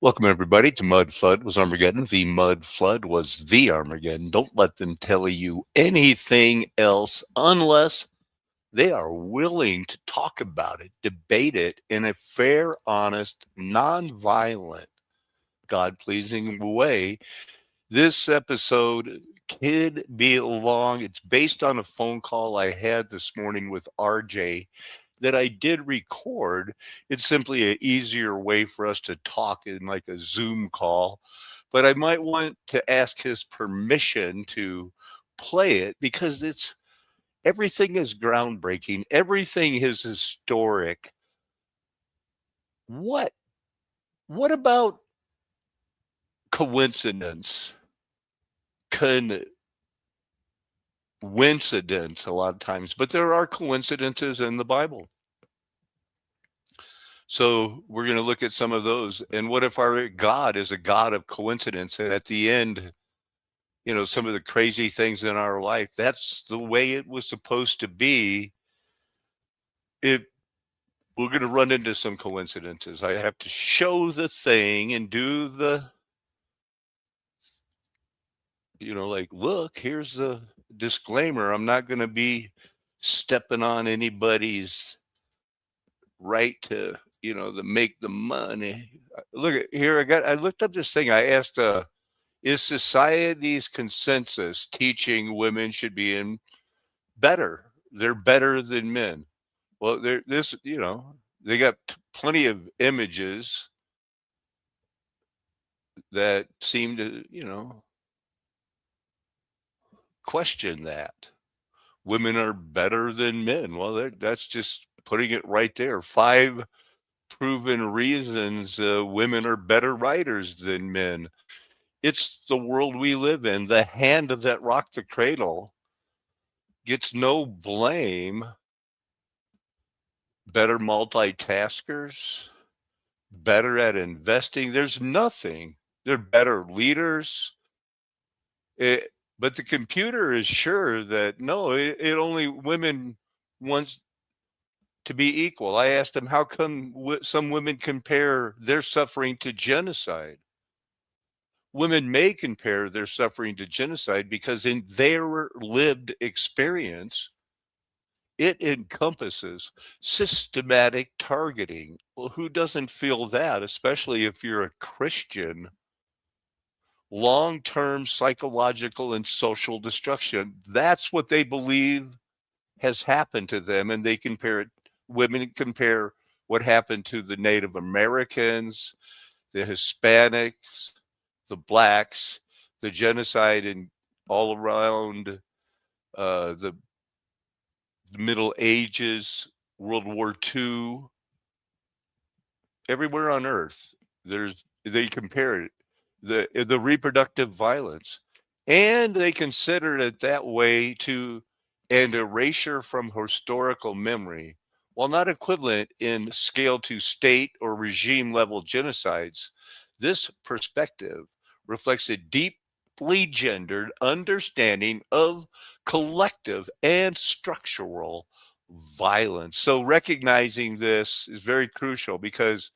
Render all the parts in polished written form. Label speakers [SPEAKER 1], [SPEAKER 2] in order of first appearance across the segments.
[SPEAKER 1] Welcome, everybody, to Mud Flood Was Armageddon. The Mud Flood was the Armageddon. Don't let them tell you anything else unless they are willing to talk about it, debate it in a fair, honest, non-violent, God-pleasing way. This episode could be long. It's based on a phone call I had this morning with RJ that I did record. It's simply an easier way for us to talk in like a Zoom call. But I might want to ask his permission to play it because it's everything is groundbreaking. Everything is historic. What what about coincidence? Coincidence a lot of times, but there are coincidences in the Bible. So we're going to look at some of those. And what if our God is a God of coincidence? And at the end, some of the crazy things in our life, that's the way it was supposed to be. It We're going to run into some coincidences. I have to show the thing and do the, like, look, here's the disclaimer. I'm not going to be stepping on anybody's right to, to make the money. Look at here. I looked up this thing. I asked, is society's consensus teaching women should be in better? They're better than men. Well, they got plenty of images that seem to, question that. Women are better than men. Well, that's just putting it right there. 5 proven reasons women are better writers than men. It's the world we live in. The hand that rocked the cradle gets no blame. Better multitaskers, better at investing. There's nothing. They're better leaders. But the computer is sure that no, it only women wants to be equal. I asked them, how come some women compare their suffering to genocide? Women may compare their suffering to genocide because in their lived experience, it encompasses systematic targeting. Well, who doesn't feel that, especially if you're a Christian? Long-term psychological and social destruction. That's what they believe has happened to them, and they compare it. Women compare what happened to the Native Americans, the Hispanics, the blacks, the genocide in all around the Middle Ages, World War II, everywhere on Earth. They compare it, the reproductive violence, and they consider it that way to an erasure from historical memory. While not equivalent in scale to state or regime level genocides, this perspective reflects a deeply gendered understanding of collective and structural violence. So recognizing this is very crucial because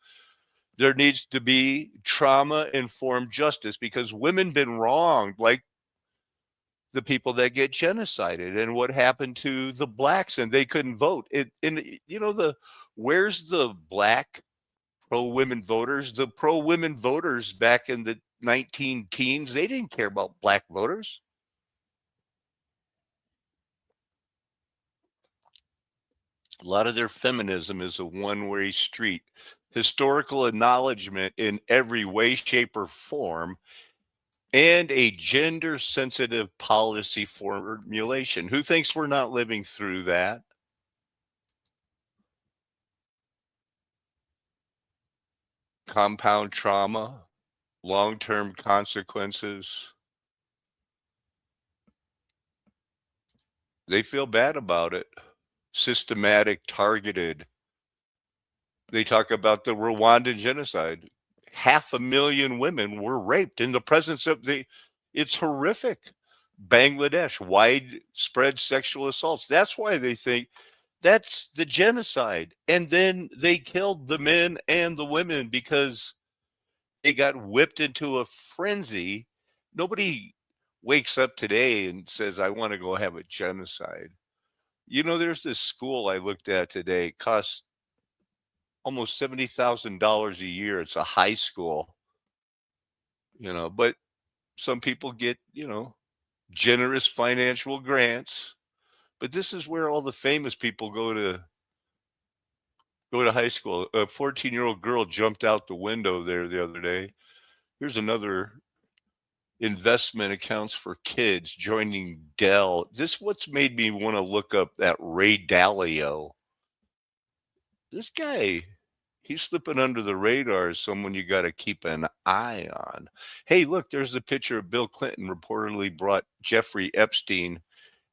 [SPEAKER 1] there needs to be trauma informed justice because women been wronged, like the people that get genocided and what happened to the blacks and they couldn't vote. Where's the black pro women voters? The pro women voters back in the 19 teens, they didn't care about black voters. A lot of their feminism is a one-way street. Historical acknowledgement in every way, shape, or form, and a gender-sensitive policy formulation. Who thinks we're not living through that? Compound trauma, long-term consequences. They feel bad about it. Systematic, targeted. They talk about the Rwandan genocide. 500,000 women were raped in the presence of it's horrific. Bangladesh, widespread sexual assaults. That's why they think that's the genocide. And then they killed the men and the women because they got whipped into a frenzy. Nobody wakes up today and says, I want to go have a genocide. There's this school I looked at today, costs almost $70,000 a year. It's a high school, but some people get, generous financial grants. But this is where all the famous people go to high school. A 14-year-old girl jumped out the window there the other day. Here's another investment accounts for kids joining Dell. This what's made me want to look up that Ray Dalio. This guy, he's slipping under the radar as someone you got to keep an eye on. Hey, look, there's a picture of Bill Clinton reportedly brought Jeffrey Epstein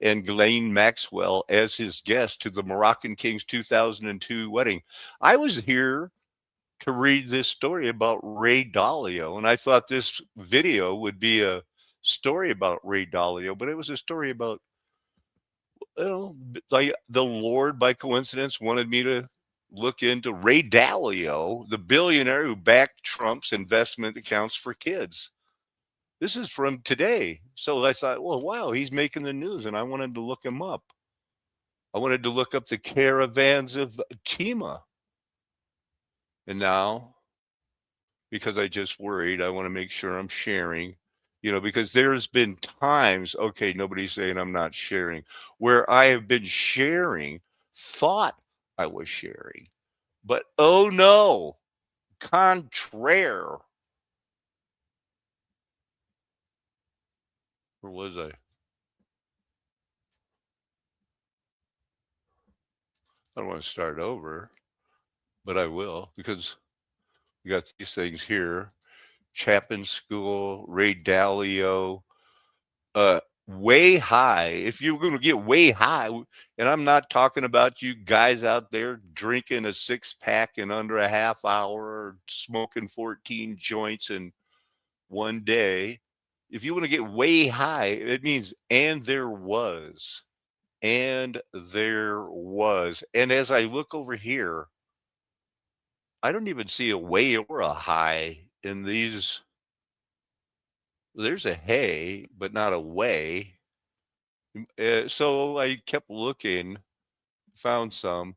[SPEAKER 1] and Ghislaine Maxwell as his guest to the Moroccan king's 2002 wedding. I was here to read this story about Ray Dalio, and I thought this video would be a story about Ray Dalio, but it was a story about, like the Lord, by coincidence, wanted me to look into Ray Dalio, the billionaire who backed Trump's investment accounts for kids. This is from today. So I thought, well, wow, he's making the news, and I wanted to look him up. I wanted to look up the caravans of Tima. And now, because I just worried, I want to make sure I'm sharing, because there's been times, okay, nobody's saying I'm not sharing, where I have been sharing, thought I was sharing, but oh no, contraire. Where was I? I don't want to start over, but I will, because we got these things here. Chapin School, Ray Dalio, way high. If you're going to get way high, and I'm not talking about you guys out there drinking a 6-pack in under a half hour, or smoking 14 joints in one day. If you want to get way high, it means, and there was. And there was. And as I look over here, I don't even see a way or a high in these. There's a hey, but not a way. So I kept looking, found some.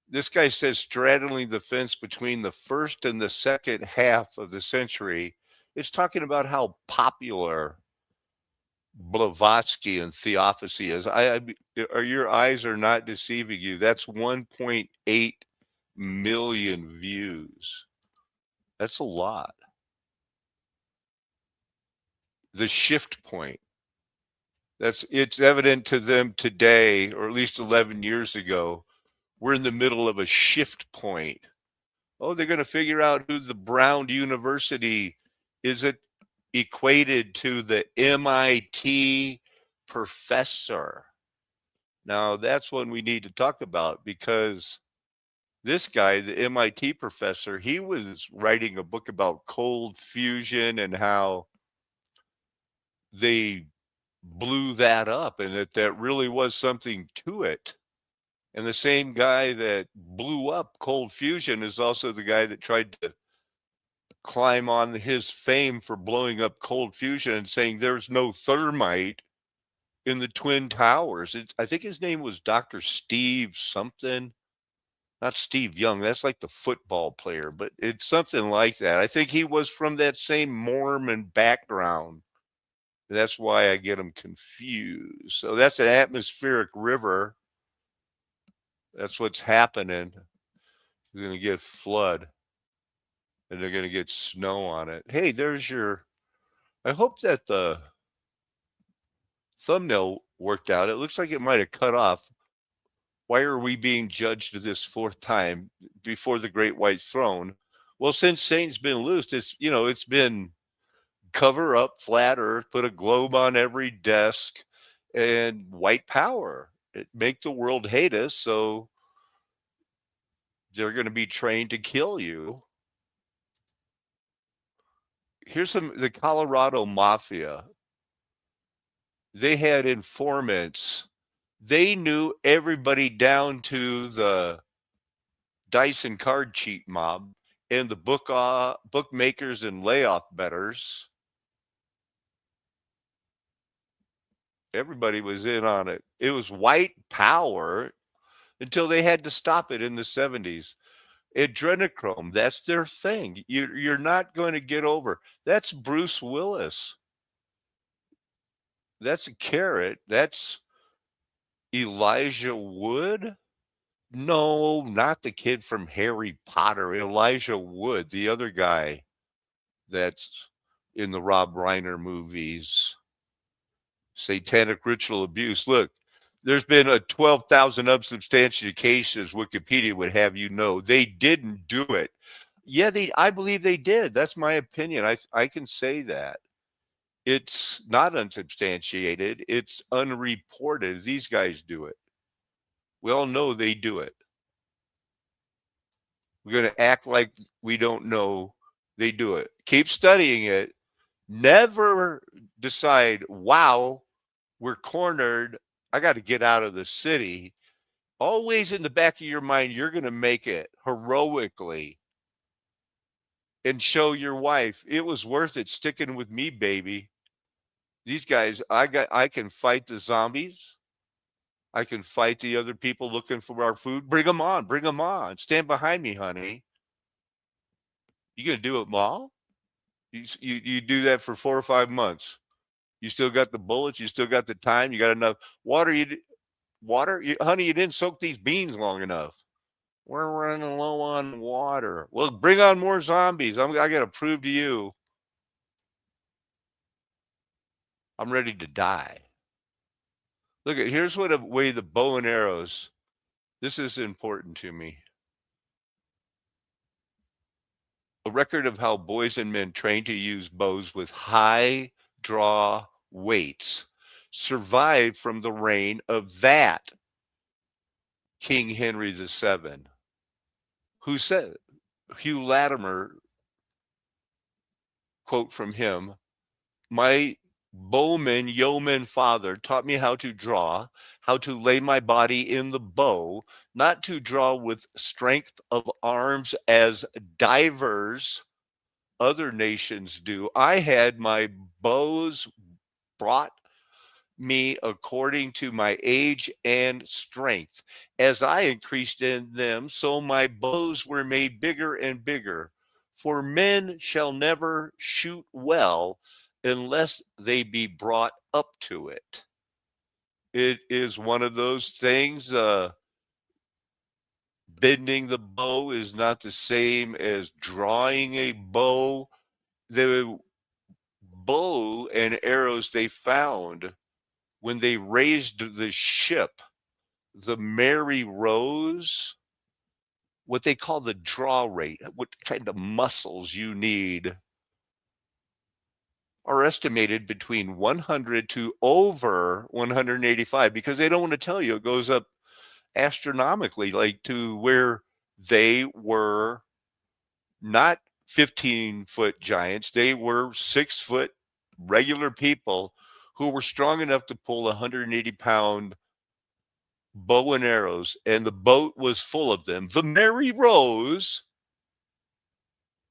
[SPEAKER 1] This guy says straddling the fence between the first and the second half of the century. It's talking about how popular Blavatsky and Theosophy is. Are your eyes are not deceiving you? That's 1.8 million views. That's a lot. The shift point. It's evident to them today, or at least 11 years ago. We're in the middle of a shift point. Oh, they're going to figure out who the Brown University is. It equated to the MIT professor. Now, that's one we need to talk about, because this guy, the MIT professor, he was writing a book about cold fusion and how they blew that up, and that really was something to it. And the same guy that blew up cold fusion is also the guy that tried to climb on his fame for blowing up cold fusion and saying there's no thermite in the Twin Towers. I think his name was Dr. Steve something. Not Steve Young. That's like the football player, but it's something like that. I think he was from that same Mormon background. That's why I get them confused. So that's an atmospheric river. That's what's happening. You're going to get flood, and they're going to get snow on it. Hey, there's your. I hope that the thumbnail worked out. It looks like it might have cut off. Why are we being judged this fourth time before the great white throne? Well, since Satan's been loosed, it's been cover up flat earth, put a globe on every desk, and white power. Make the world hate us, so they're going to be trained to kill you. Here's the Colorado Mafia. They had informants. They knew everybody down to the dice and card cheat mob. and the bookmakers and layoff betters, everybody was in on it. It was white power until they had to stop it in the 70s. Adrenochrome, that's their thing. You're not going to get over. That's Bruce Willis. That's a carrot. That's Elijah Wood. No, not the kid from Harry Potter. Elijah Wood, the other guy that's in the Rob Reiner movies. Satanic ritual abuse. Look, there's been a 12,000 unsubstantiated cases, Wikipedia would have you know. They didn't do it. Yeah, I believe they did. That's my opinion. I can say that. It's not unsubstantiated. It's unreported. These guys do it. We all know they do it. We're going to act like we don't know they do it. Keep studying it. Never decide, wow, we're cornered. I got to get out of the city. Always in the back of your mind, you're going to make it heroically and show your wife it was worth it sticking with me, baby. These guys, I can fight the zombies. I can fight the other people looking for our food. Bring them on. Bring them on. Stand behind me, honey. You going to do it, Ma? You do that for 4 or 5 months. You still got the bullets. You still got the time. You got enough water. Honey, you didn't soak these beans long enough. We're running low on water. Well, bring on more zombies. I got to prove to you I'm ready to die. Look at here's what a way the bow and arrows. This is important to me. A record of how boys and men trained to use bows with high draw weights survived from the reign of that King Henry VII, who said, Hugh Latimer, quote from him, my bowman yeoman father taught me how to draw, how to lay my body in the bow, not to draw with strength of arms as divers other nations do. I had my bows brought me according to my age and strength. As I increased in them, so my bows were made bigger and bigger. For men shall never shoot well unless they be brought up to it. It is one of those things. Bending the bow is not the same as drawing a bow. The bow and arrows they found when they raised the ship, the Mary Rose, what they call the draw rate, what kind of muscles you need, are estimated between 100 to over 185 because they don't want to tell you it goes up astronomically, like to where they were not 15-foot giants, they were 6 foot regular people who were strong enough to pull a 180-pound bow and arrows, and the boat was full of them. The Mary Rose,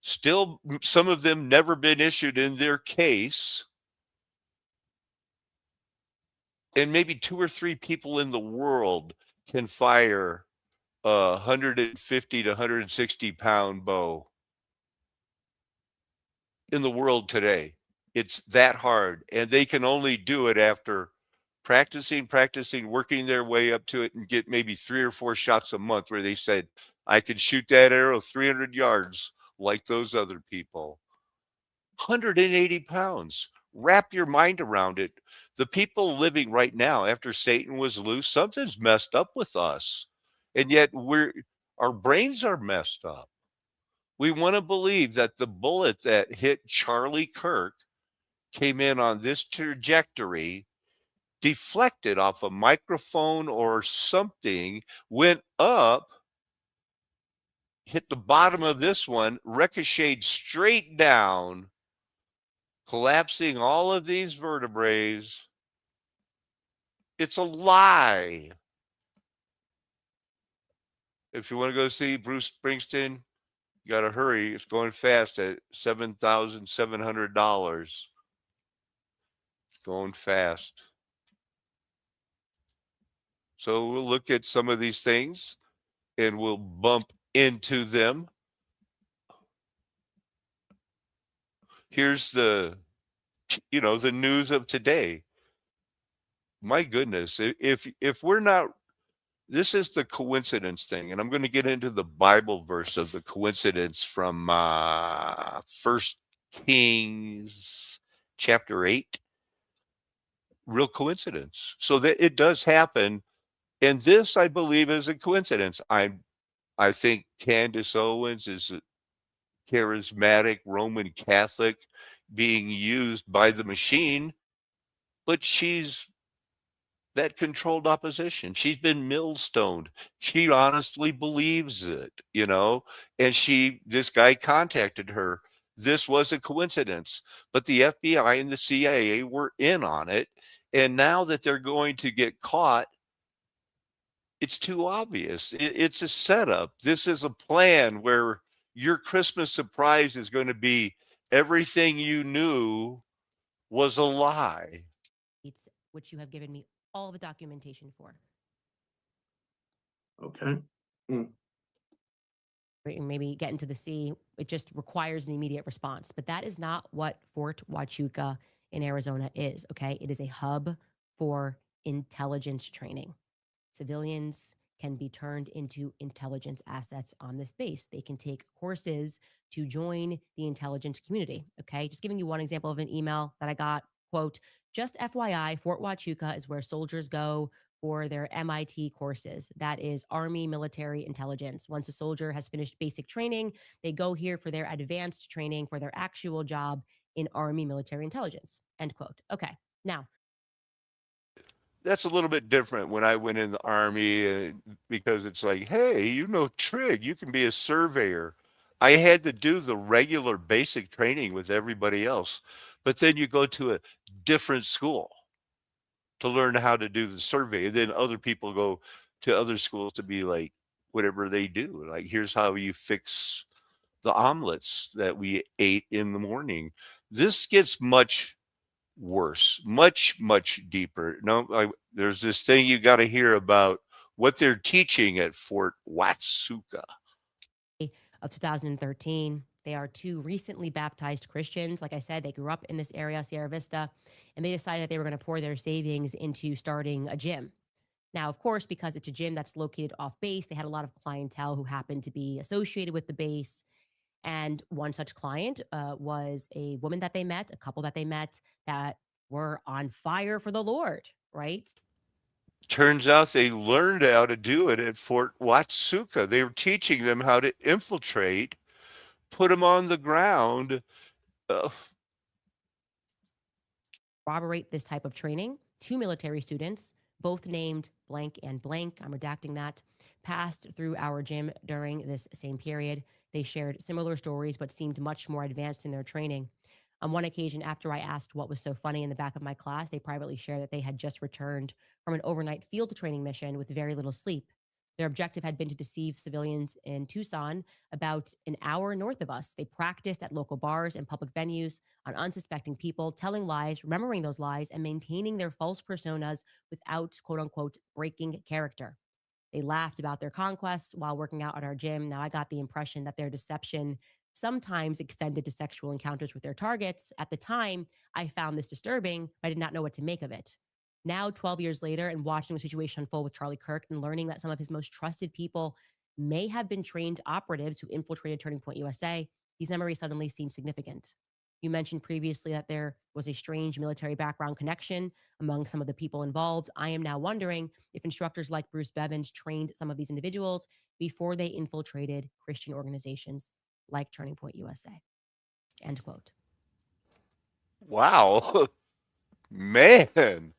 [SPEAKER 1] still some of them never been issued in their case, and maybe 2 or 3 people in the world can fire a 150 to 160-pound bow in the world today. It's that hard, and they can only do it after practicing, working their way up to it, and get maybe 3 or 4 shots a month where they said, I could shoot that arrow 300 yards like those other people. 180 pounds. Wrap your mind around it. The people living right now after Satan was loose, something's messed up with us. And yet our brains are messed up. We want to believe that the bullet that hit Charlie Kirk came in on this trajectory, deflected off a microphone or something, went up, hit the bottom of this one, ricocheted straight down, collapsing all of these vertebrae. It's a lie. If you want to go see Bruce Springsteen, You got to hurry. It's going fast at $7,700. Going fast. So we'll look at some of these things and we'll bump into them. Here's the news of today. My goodness, if we're not, this is the coincidence thing, and I'm going to get into the Bible verse of the coincidence from First Kings chapter 8. Real coincidence. So that it does happen, and this I believe is a coincidence. I think Candace Owens is a charismatic Roman Catholic being used by the machine, but she's that controlled opposition. She's been millstoned. She honestly believes it. And this guy contacted her. This was a coincidence, but the FBI and the CIA were in on it. And now that they're going to get caught, it's too obvious. It's a setup. This is a plan where your Christmas surprise is going to be everything you knew was a lie.
[SPEAKER 2] Which you have given me all the documentation for.
[SPEAKER 3] Okay.
[SPEAKER 2] Maybe get into the sea. It just requires an immediate response. But that is not what Fort Huachuca in Arizona is, okay? It is a hub for intelligence training. Civilians can be turned into intelligence assets on this base. They can take courses to join the intelligence community, okay? Just giving you one example of an email that I got, quote, just FYI, Fort Huachuca is where soldiers go for their MIT courses. That is Army Military Intelligence. Once a soldier has finished basic training, they go here for their advanced training for their actual job in Army Military Intelligence, end quote. Okay, now.
[SPEAKER 1] That's a little bit different when I went in the Army because it's like, hey, trig, you can be a surveyor. I had to do the regular basic training with everybody else, but then you go to a different school to learn how to do the survey. Then other people go to other schools to be like whatever they do. Like, here's how you fix the omelets that we ate in the morning. This gets much worse, much, much deeper. No, there's this thing you got to hear about what they're teaching at Fort Huachuca.
[SPEAKER 2] Of 2013. They are two recently baptized Christians. Like I said, they grew up in this area, Sierra Vista, and they decided that they were going to pour their savings into starting a gym. Now, of course, because it's a gym that's located off base, they had a lot of clientele who happened to be associated with the base. And one such client was a woman that they met, a couple that they met that were on fire for the Lord, right?
[SPEAKER 1] Turns out they learned how to do it at Fort Huachuca. They were teaching them how to infiltrate, put them on the ground.
[SPEAKER 2] Corroborate this type of training. Two military students, both named blank and blank, I'm redacting that, passed through our gym during this same period. They shared similar stories, but seemed much more advanced in their training. On one occasion, after I asked what was so funny in the back of my class, they privately shared that they had just returned from an overnight field training mission with very little sleep. Their objective had been to deceive civilians in Tucson, about an hour north of us. They practiced at local bars and public venues on unsuspecting people, telling lies, remembering those lies, and maintaining their false personas without, quote unquote, breaking character. They laughed about their conquests while working out at our gym. Now, I got the impression that their deception sometimes extended to sexual encounters with their targets. At the time, I found this disturbing, but I did not know what to make of it. Now, 12 years later, and watching the situation unfold with Charlie Kirk and learning that some of his most trusted people may have been trained operatives who infiltrated Turning Point USA, these memories suddenly seem significant. You mentioned previously that there was a strange military background connection among some of the people involved. I am now wondering if instructors like Bruce Bevins trained some of these individuals before they infiltrated Christian organizations like Turning Point USA. End quote.
[SPEAKER 1] Wow. Man.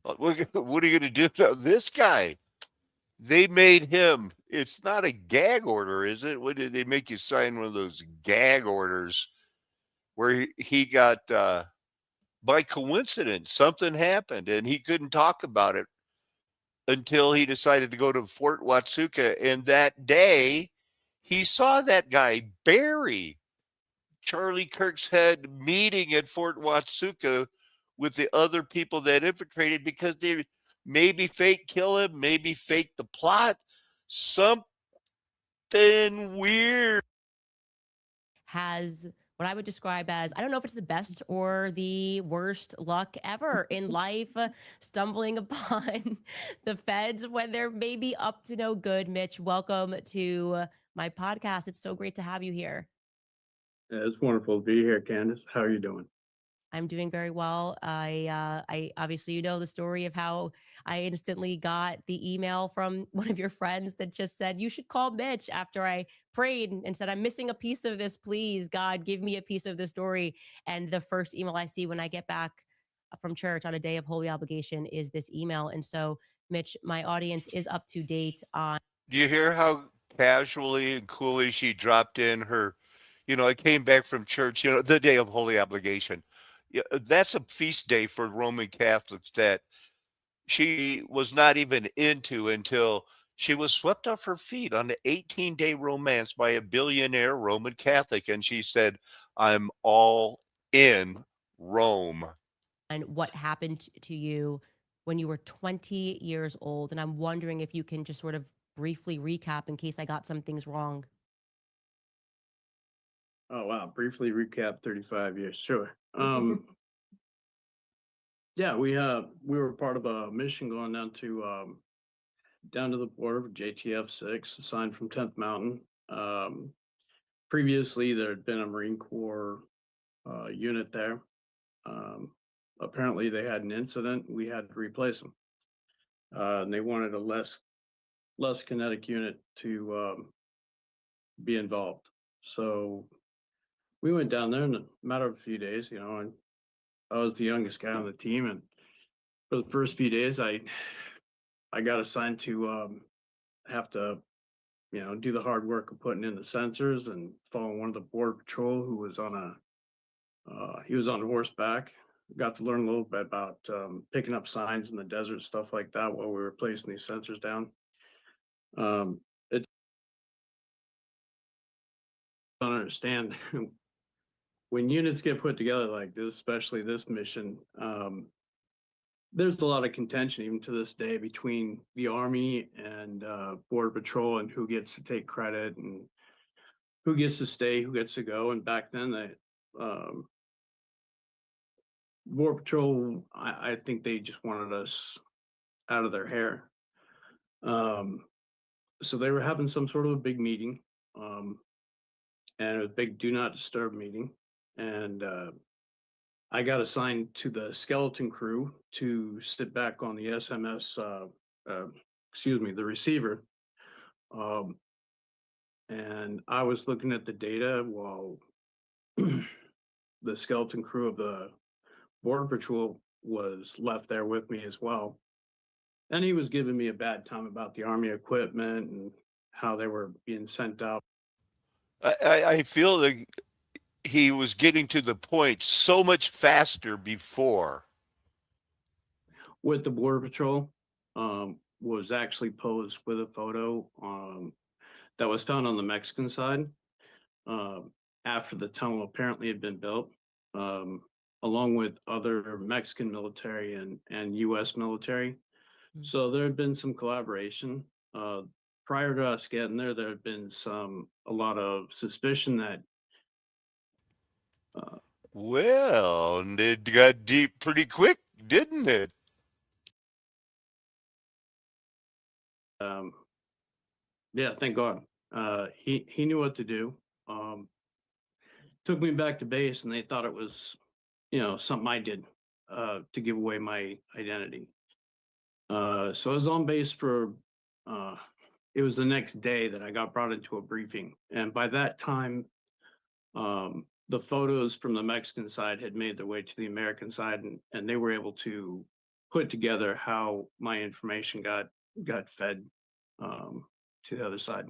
[SPEAKER 1] What are you going to do to this guy? They made him, it's not a gag order, is it? What did they make you sign one of those gag orders where he got, by coincidence, something happened and he couldn't talk about it until he decided to go to Fort Huachuca. And that day, He saw that guy bury Charlie Kirk's head meeting at Fort Watsuka with the other people that infiltrated because they maybe fake kill him, maybe fake the plot. Something weird.
[SPEAKER 2] Has what I would describe as, I don't know if it's the best or the worst luck ever in life, stumbling upon the feds when they're maybe up to no good. Mitch, welcome to my podcast. It's so great to have you here.
[SPEAKER 3] Yeah, it's wonderful to be here, Candace. How are you doing?
[SPEAKER 2] I'm doing very well. I obviously you know the story of how I instantly got the email from one of your friends that just said you should call Mitch after I prayed and said I'm missing a piece of this. Please, God, give me a piece of the story. And the first email I see when I get back from church on a day of holy obligation is this email. And so, Mitch, my audience is up to date on.
[SPEAKER 1] Do you hear how casually and coolly she dropped in her, I came back from church, the day of holy obligation. Yeah, that's a feast day for Roman Catholics that she was not even into until she was swept off her feet on an 18-day romance by a billionaire Roman Catholic. And she said, I'm all in Rome.
[SPEAKER 2] And what happened to you when you were 20 years old. And I'm wondering if you can just sort of briefly recap in case I got some things wrong.
[SPEAKER 3] Oh wow, briefly recap 35 years. Sure. Yeah, we were part of a mission going down to the border with JTF 6, assigned from 10th Mountain. Um, Previously there had been a Marine Corps unit there. Um, Apparently they had an incident, we had to replace them. And they wanted a less kinetic unit to be involved. So we went down there in a matter of a few days, and I was the youngest guy on the team, and for the first few days, I got assigned to have to, do the hard work of putting in the sensors and follow one of the border patrol who was he was on horseback. Got to learn a little bit about picking up signs in the desert, stuff like that, while we were placing these sensors down. It don't understand when units get put together like this, especially this mission. There's a lot of contention even to this day between the Army and Border Patrol and who gets to take credit and who gets to stay, who gets to go. And back then, um, Border Patrol, I think they just wanted us out of their hair. Um, so they were having some sort of a big meeting, and it was a big do not disturb meeting. And I got assigned to the skeleton crew to sit back on the SMS, the receiver. Um, and I was looking at the data while the skeleton crew of the Border Patrol was left there with me as well. And he was giving me a bad time about the Army equipment and how they were being sent out
[SPEAKER 1] I feel that he was getting to the point so much faster before.
[SPEAKER 3] with the Border Patrol. Was actually posed with a photo that was found on the Mexican side after the tunnel apparently had been built, um, along with other Mexican military and U.S. military.
[SPEAKER 2] Mm.
[SPEAKER 3] So there had been some collaboration. Prior to us getting there, there had been a lot of suspicion that uh,
[SPEAKER 1] Well, it got deep pretty quick, didn't it?
[SPEAKER 3] um, yeah, thank God. He knew what to do. Um, Took me back to base, and they thought it was, something I did to give away my identity. So I was on base for. Uh, it was the next day that I got brought into a briefing, and by that time, the photos from the Mexican side had made their way to the American side, and they were able to put together how my information got fed to the other side.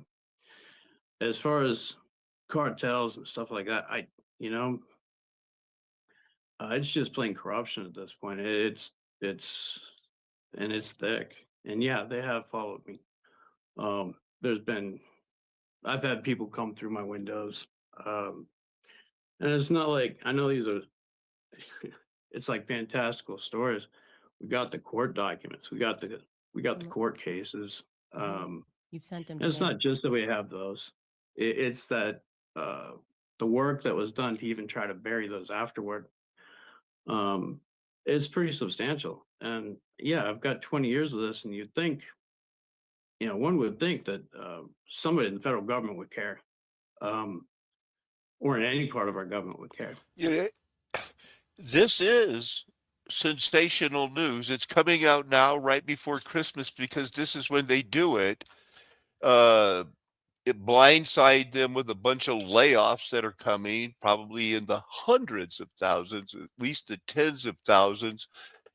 [SPEAKER 3] As far as cartels and stuff like that, you know, it's just plain corruption at this point. It's and it's thick. And yeah, they have followed me. There's been I've had people come through my windows. Um, and it's not like I know these are it's like fantastical stories. We got the court documents. We got the
[SPEAKER 2] Mm,
[SPEAKER 3] court cases.
[SPEAKER 2] mhm. You've sent them
[SPEAKER 3] And
[SPEAKER 2] to
[SPEAKER 3] it's not
[SPEAKER 2] me.
[SPEAKER 3] just that we have those. It's that uh, the work that was done to even try to bury those afterward um, is pretty substantial. And yeah, I've got 20 years of this, and you'd think, one would think that somebody in the federal government would care, um, or in any part of our government would care.
[SPEAKER 1] Yeah, this is sensational news. It's coming out now right before Christmas because this is when they do it. Uh, it blindsided them with a bunch of layoffs that are coming, probably in the hundreds of thousands, at least the tens of thousands.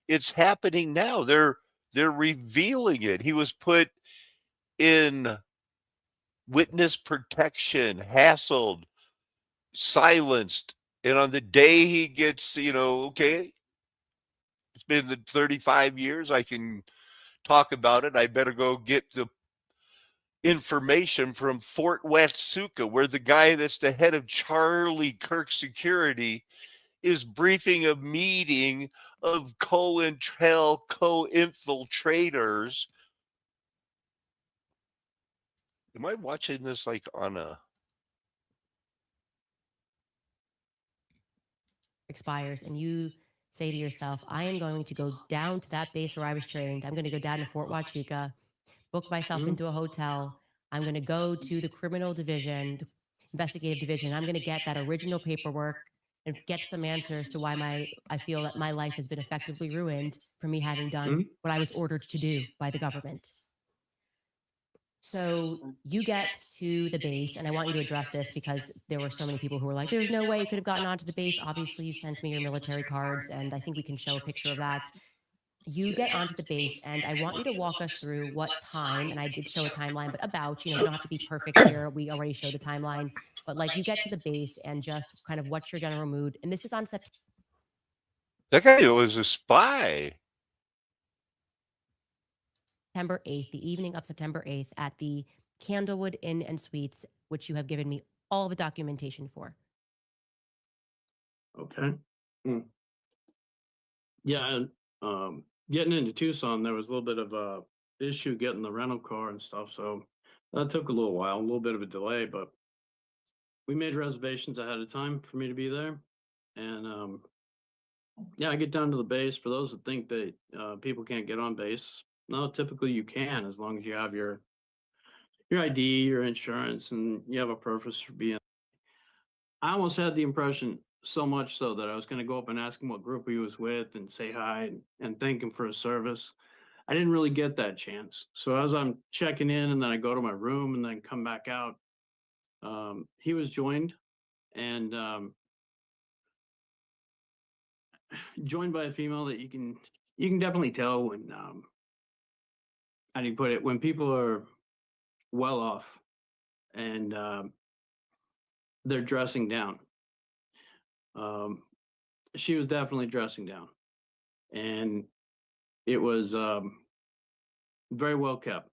[SPEAKER 1] It's happening now. They're revealing it. He was put in witness protection, hassled, silenced, and on the day he gets, okay, it's been the 35 years. I can talk about it. I better go get the information from Fort Wetsuka, where the guy that's the head of Charlie Kirk Security is briefing a meeting of co-infiltrators. Am I watching this like on a?
[SPEAKER 2] Expires, and you say to yourself, I am going to go down to that base where I was trained. I'm going to go down to Fort Huachuca, book myself
[SPEAKER 3] Mhm.
[SPEAKER 2] into a hotel. I'm going to go to the criminal division, the investigative division. I'm going to get that original paperwork and get some answers to why I feel that my life has been effectively ruined for me having done
[SPEAKER 3] Mhm.
[SPEAKER 2] what I was ordered to do by the government. So you get to the base, and I want you to address this because there were so many people who were like, there's no way you could have gotten onto the base. Obviously, you sent me your military cards, and I think we can show a picture of that. You get onto the base, and I want you to walk us through what time, and I did show a timeline, but about, you don't have to be perfect here. We already showed the timeline, but like you get to the base and just kind of what's your general mood. And this is on
[SPEAKER 1] That guy was a spy.
[SPEAKER 2] September 8th, the evening of September 8th at the Candlewood Inn and Suites, which you have given me all the documentation for.
[SPEAKER 3] Okay. Mm. Yeah, and getting into Tucson, there was a little bit of a issue getting the rental car and stuff, so that took a little while, a little bit of a delay, but we made reservations ahead of time for me to be there. And yeah, I get down to the base. For those that think that people can't get on base, no, typically you can as long as you have your ID, your insurance, and you have a purpose for being. I almost had the impression so much so that I was going to go up and ask him what group he was with and say hi and thank him for his service. I didn't really get that chance. So as I'm checking in and then I go to my room and then come back out, he was joined and joined by a female that you can definitely tell when how do you put it, when people are well off and they're dressing down. Um, she was definitely dressing down, and it was very well kept.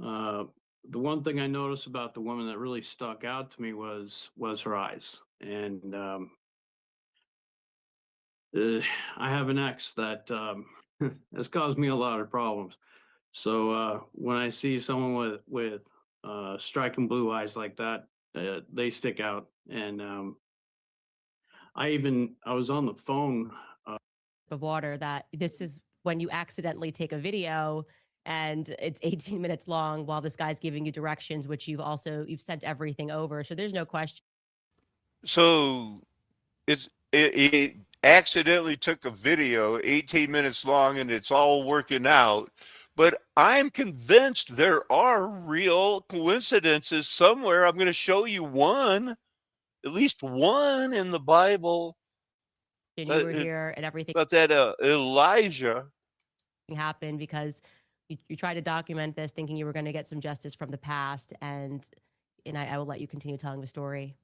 [SPEAKER 3] Uh, the one thing I noticed about the woman that really stuck out to me was her eyes, and uh, I have an ex that has caused me a lot of problems. So when I see someone with striking blue eyes like that, they stick out. And I was on the phone.
[SPEAKER 2] Of water that this is when you accidentally take a video and it's 18 minutes long while this guy's giving you directions, which you've sent everything over. So there's no question.
[SPEAKER 1] So it accidentally took a video 18 minutes long and it's all working out. But I'm convinced there are real coincidences somewhere. I'm going to show you one, at least one in the Bible
[SPEAKER 2] And you
[SPEAKER 1] uh,
[SPEAKER 2] were here and everything
[SPEAKER 1] about that Elijah.
[SPEAKER 2] happened because you tried to document this thinking you were going to get some justice from the past. And I will let you continue telling the story.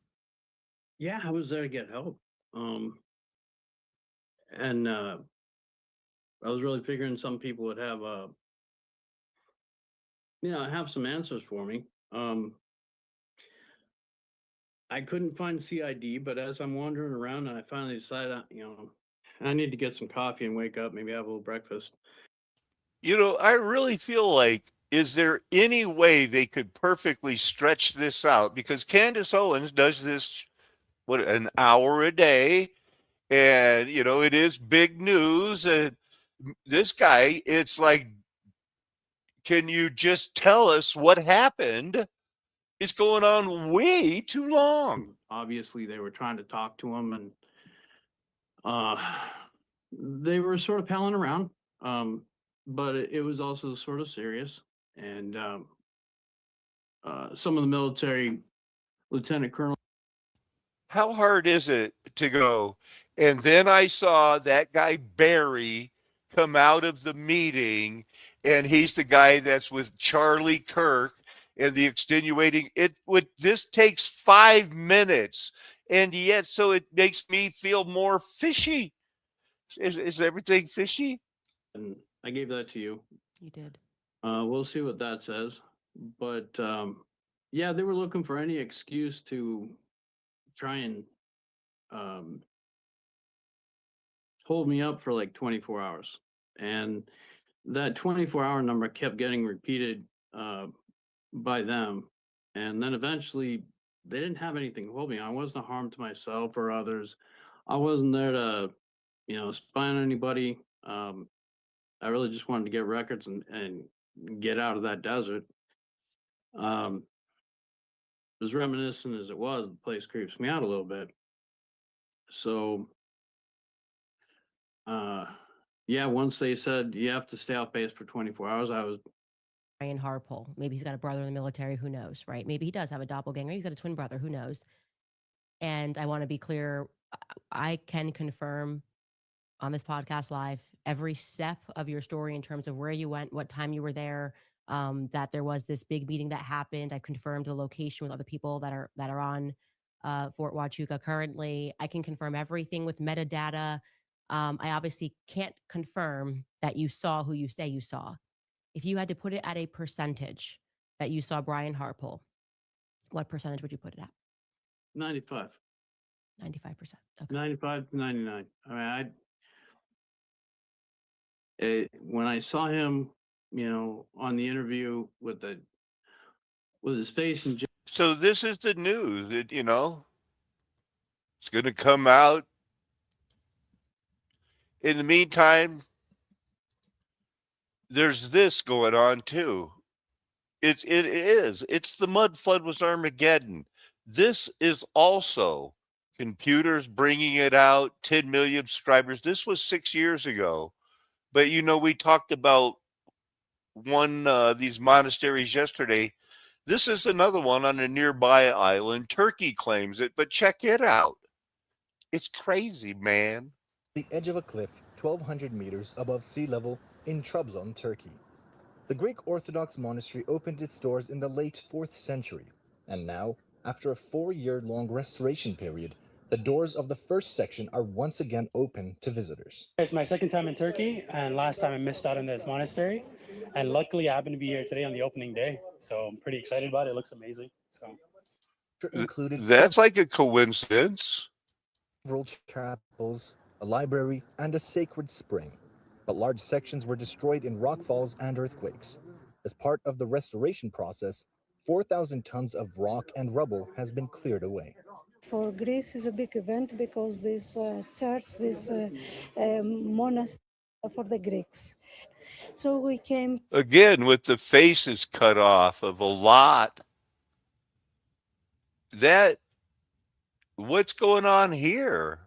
[SPEAKER 3] Yeah, I was there to get help. Um, and I was really figuring some people would have have some answers for me. I couldn't find CID, but as I'm wandering around, I finally decided, I need to get some coffee and wake up, maybe have a little breakfast.
[SPEAKER 1] I really feel like, is there any way they could perfectly stretch this out? Because Candace Owens does this, what, an hour a day, and it is big news. And this guy, it's like, can you just tell us what happened? It's going on way too long.
[SPEAKER 3] Obviously, they were trying to talk to him, and uh, they were sort of palling around, but it was also sort of serious. And some of the military lieutenant colonel.
[SPEAKER 1] How hard is it to go? And then I saw that guy Barry come out of the meeting, and he's the guy that's with Charlie Kirk and the extenuating. This takes 5 minutes, and yet so it makes me feel more fishy. Is everything fishy?
[SPEAKER 3] And I gave that to you.
[SPEAKER 2] You did.
[SPEAKER 3] We'll see what that says. But yeah, they were looking for any excuse to try and hold me up for like 24 hours. And that 24-hour number kept getting repeated by them. And then eventually they didn't have anything to hold me. I wasn't a harm to myself or others. I wasn't there to, spy on anybody. I really just wanted to get records and get out of that desert. Um, as reminiscent as it was, the place creeps me out a little bit. So, yeah, once they said you have to stay off base for 24 hours, I was.
[SPEAKER 2] Brian Harpole. Maybe he's got a brother in the military. Who knows, right? Maybe he does have a doppelganger. He's got a twin brother. Who knows? And I want to be clear. I can confirm on this podcast live every step of your story in terms of where you went, what time you were there, that there was this big meeting that happened. I confirmed the location with other people that are on Fort Huachuca currently. I can confirm everything with metadata. I obviously can't confirm that you saw who you say you saw. If you had to put it at a percentage that you saw Brian Harpole, what percentage would you put it at?
[SPEAKER 3] 95.
[SPEAKER 2] 95%. Okay.
[SPEAKER 3] 95 to 99. I mean, when I saw him, on the interview with his face in jail.
[SPEAKER 1] So this is the news. It's going to come out. In the meantime, there's this going on too. It's the mud flood was Armageddon. This is also computers bringing it out. 10 million subscribers. This was 6 years ago, but we talked about one these monasteries yesterday. This is another one on a nearby island. Turkey claims it, but check it out. It's crazy, man.
[SPEAKER 4] The edge of a cliff 1,200 meters above sea level in Trabzon, Turkey. The Greek Orthodox monastery opened its doors in the late 4th century, and now, after a 4-year-long restoration period, the doors of the first section are once again open to visitors.
[SPEAKER 5] It's my second time in Turkey, and last time I missed out on this monastery. And luckily, I happen to be here today on the opening day, so I'm pretty excited about it. It looks amazing. So
[SPEAKER 4] included
[SPEAKER 1] that's like a coincidence.
[SPEAKER 4] Several chapels, a library, and a sacred spring. But large sections were destroyed in rockfalls and earthquakes. As part of the restoration process, 4,000 tons of rock and rubble has been cleared away.
[SPEAKER 6] For Greece is a big event because this church, this monastery for the Greeks. So we came
[SPEAKER 1] Again with the faces cut off of a lot. What's going on here?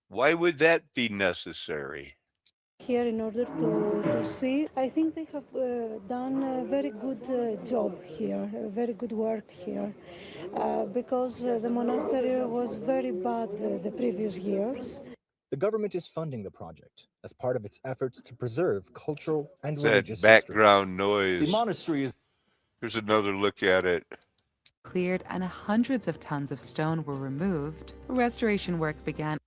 [SPEAKER 1] Why would that be necessary?
[SPEAKER 6] here in order to see. I think they have done a very good job here, a very good work here, because the monastery was very bad the previous years.
[SPEAKER 4] The government is funding the project as part of its efforts to preserve cultural and
[SPEAKER 1] That
[SPEAKER 4] religious
[SPEAKER 1] background noise.
[SPEAKER 7] The monastery is.
[SPEAKER 1] Here's another look at it.
[SPEAKER 8] Cleared and hundreds of tons of stone were removed. Restoration work began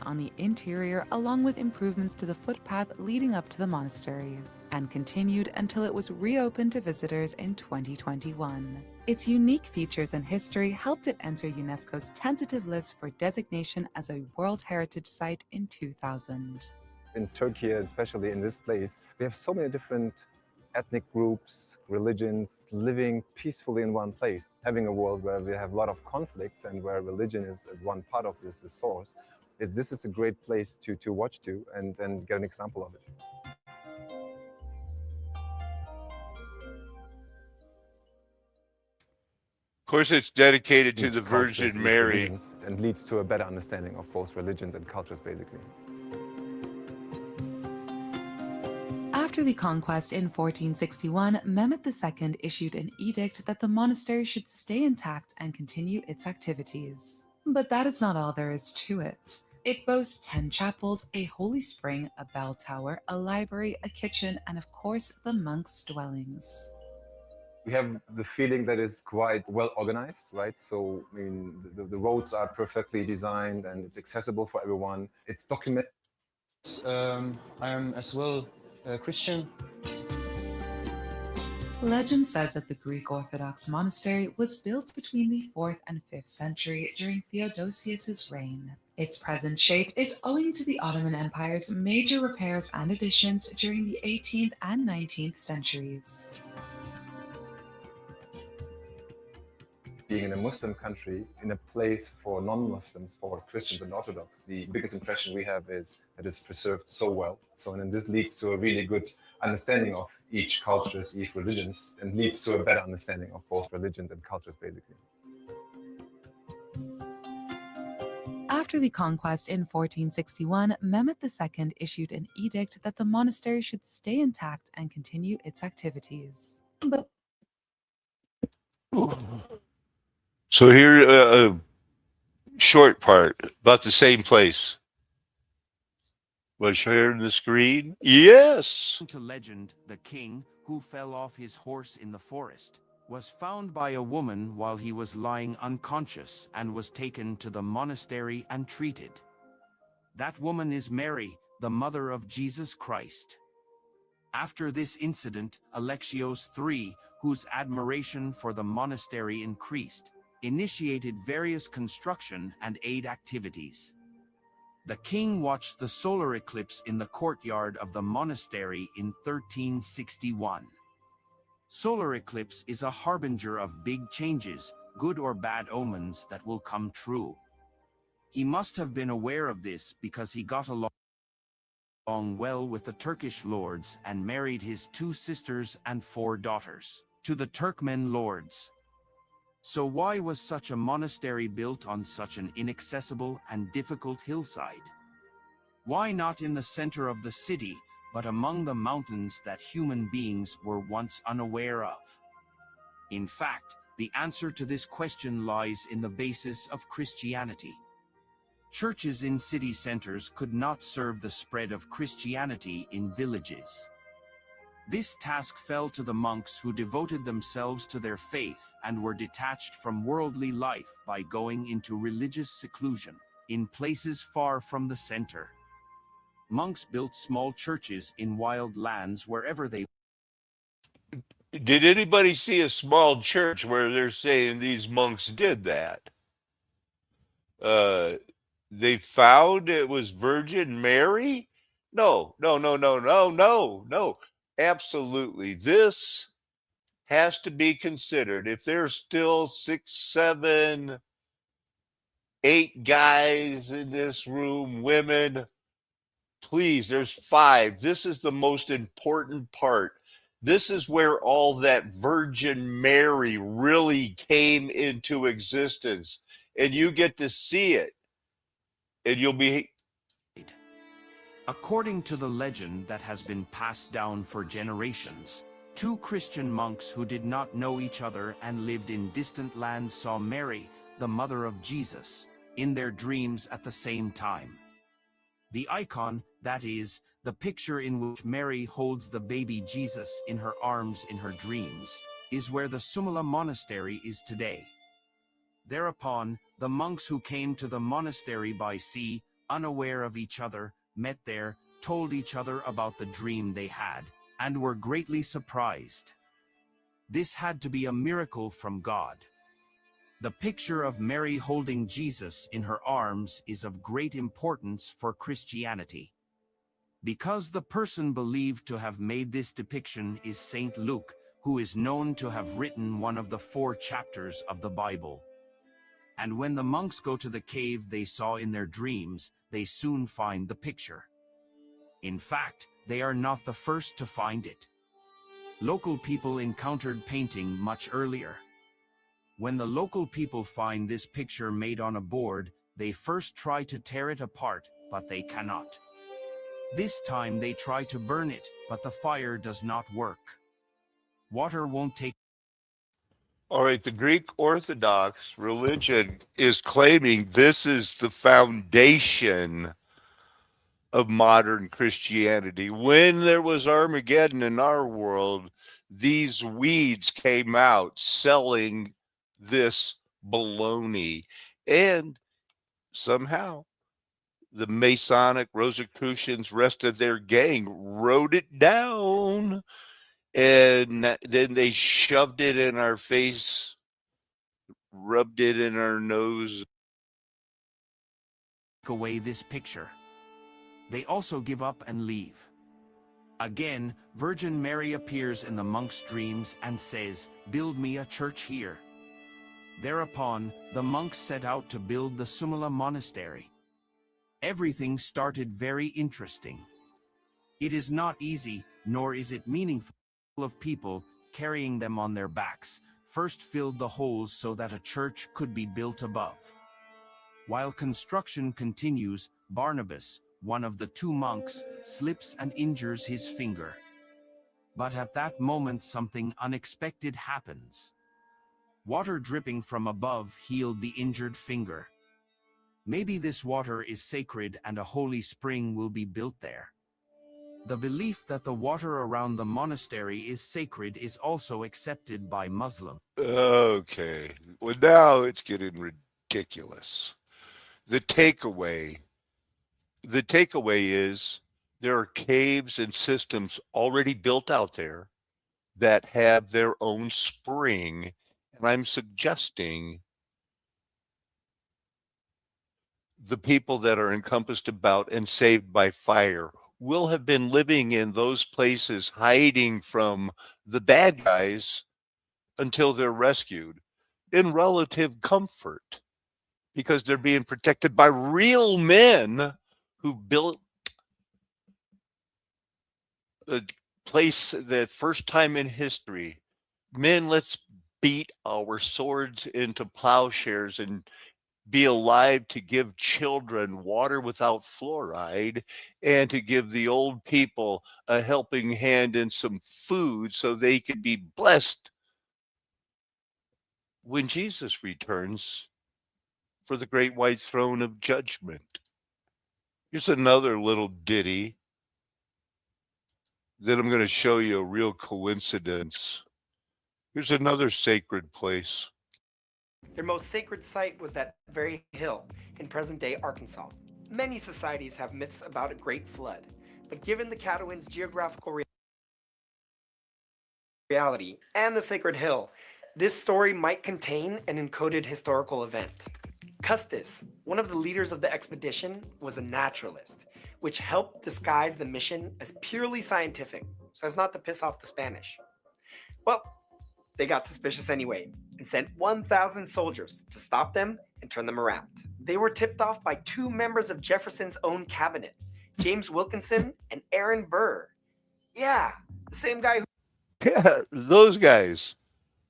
[SPEAKER 7] on the interior along with improvements to the footpath leading up to the monastery, and continued until it was reopened to visitors in 2021. Its unique features and history helped it enter UNESCO's tentative list for designation as a World Heritage Site in 2000.
[SPEAKER 8] In Turkey, especially in this place, we have so many different ethnic groups, religions living peacefully in one place. Having a world where we have a lot of conflicts and where religion is one part of this source, this is a great place to watch to and get an example of it.
[SPEAKER 1] Of course, it's dedicated to the
[SPEAKER 8] Cultures,
[SPEAKER 1] Virgin
[SPEAKER 8] each
[SPEAKER 1] Mary.
[SPEAKER 8] religions, and leads to a better understanding of both religions and cultures, basically.
[SPEAKER 7] After the conquest in 1461, Mehmet II issued an edict that the monastery should stay intact and continue its activities. But that is not all there is to it. It boasts 10 chapels, a holy spring, a bell tower, a library, a kitchen, and of course, the monks' dwellings.
[SPEAKER 8] We have the feeling that it's quite well organized, right? So, I mean, the roads are perfectly designed and it's accessible for everyone. It's documented.
[SPEAKER 9] I am as well a Christian.
[SPEAKER 7] Legend says that the Greek Orthodox monastery was built between the 4th and 5th century during Theodosius's reign. Its present shape is owing to the Ottoman Empire's major repairs and additions during the 18th and 19th centuries.
[SPEAKER 8] Being in a Muslim country, in a place for non-Muslims, for Christians and Orthodox, the biggest impression we have is that it's preserved so well. So, and this leads to a really good understanding of each cultures, each religions, and leads to a better understanding of both religions and cultures, basically.
[SPEAKER 7] After the conquest in 1461, Mehmet II issued an edict that the monastery should stay intact and continue its activities. But
[SPEAKER 1] So here, a short part about the same place. Was sharing the screen? Yes.
[SPEAKER 10] To legend, the king, who fell off his horse in the forest, was found by a woman while he was lying unconscious and was taken to the monastery and treated. That woman is Mary, the mother of Jesus Christ. After this incident, Alexios III, whose admiration for the monastery increased, initiated various construction and aid activities. The king watched the solar eclipse in the courtyard of the monastery in 1361. Solar eclipse is a harbinger of big changes, good or bad omens that will come true. He must have been aware of this because he got along well with the Turkish lords and married his 2 sisters and 4 daughters to the Turkmen lords. So why was such a monastery built on such an inaccessible and difficult hillside? Why not in the center of the city, but among the mountains that human beings were once unaware of? In fact, the answer to this question lies in the basis of Christianity. Churches in city centers could not serve the spread of Christianity in villages. This task fell to the monks who devoted themselves to their faith and were detached from worldly life by going into religious seclusion in places far from the center. Monks built small churches in wild lands wherever they.
[SPEAKER 1] Did anybody see a small church where they're saying these monks did that? They found it was Virgin Mary? No. Absolutely. This has to be considered. If there's still 6, 7, 8 guys in this room, women, please, there's 5. This is the most important part. This is where all that Virgin Mary really came into existence. And you get to see it. And you'll be.
[SPEAKER 10] According to the legend that has been passed down for generations, 2 Christian monks who did not know each other and lived in distant lands saw Mary, the mother of Jesus, in their dreams at the same time. The icon, that is, the picture in which Mary holds the baby Jesus in her arms in her dreams, is where the Sumala monastery is today. Thereupon, the monks who came to the monastery by sea unaware of each other, met there, told each other about the dream they had, and were greatly surprised. This had to be a miracle from God. The picture of Mary holding Jesus in her arms is of great importance for Christianity. Because the person believed to have made this depiction is Saint Luke, who is known to have written one of the 4 chapters of the Bible. And when the monks go to the cave they saw in their dreams, they soon find the picture. In fact, they are not the first to find it. Local people encountered painting much earlier. When the local people find this picture made on a board, they first try to tear it apart, but they cannot. This time they try to burn it, but the fire does not work. Water won't take.
[SPEAKER 1] All right, the Greek Orthodox religion is claiming this is the foundation of modern Christianity. When there was Armageddon in our world, these weeds came out selling this baloney. And somehow the Masonic Rosicrucians, rest of their gang, wrote it down. And then they shoved it in our face, rubbed it in our nose.
[SPEAKER 10] Away this picture. They also give up and leave. Again, Virgin Mary appears in the monks' dreams and says, "Build me a church here." Thereupon, the monks set out to build the Sumala monastery. Everything started very interesting. It is not easy, nor is it meaningful. Of people, carrying them on their backs, first filled the holes so that a church could be built above. While construction continues, Barnabas, one of the 2 monks, slips and injures his finger. But at that moment something unexpected happens. Water dripping from above healed the injured finger. Maybe this water is sacred and a holy spring will be built there. The belief that the water around the monastery is sacred is also accepted by Muslims.
[SPEAKER 1] Okay, well, now it's getting ridiculous. The takeaway is there are caves and systems already built out there that have their own spring, and I'm suggesting the people that are encompassed about and saved by fire will have been living in those places, hiding from the bad guys until they're rescued in relative comfort, because they're being protected by real men who built a place the first time in history. Men, let's beat our swords into plowshares and be alive to give children water without fluoride and to give the old people a helping hand and some food so they could be blessed when Jesus returns for the great white throne of judgment. Here's another little ditty that I'm going to show you a real coincidence. Here's another sacred place.
[SPEAKER 11] Their most sacred site was that very hill in present-day Arkansas. Many societies have myths about a great flood, but given the Cadouins' geographical reality and the sacred hill, this story might contain an encoded historical event. Custis, one of the leaders of the expedition, was a naturalist, which helped disguise the mission as purely scientific, so as not to piss off the Spanish. Well, they got suspicious anyway, and sent 1,000 soldiers to stop them and turn them around. They were tipped off by 2 members of Jefferson's own cabinet, James Wilkinson and Aaron Burr. Yeah, the same guy who...
[SPEAKER 1] Yeah, those guys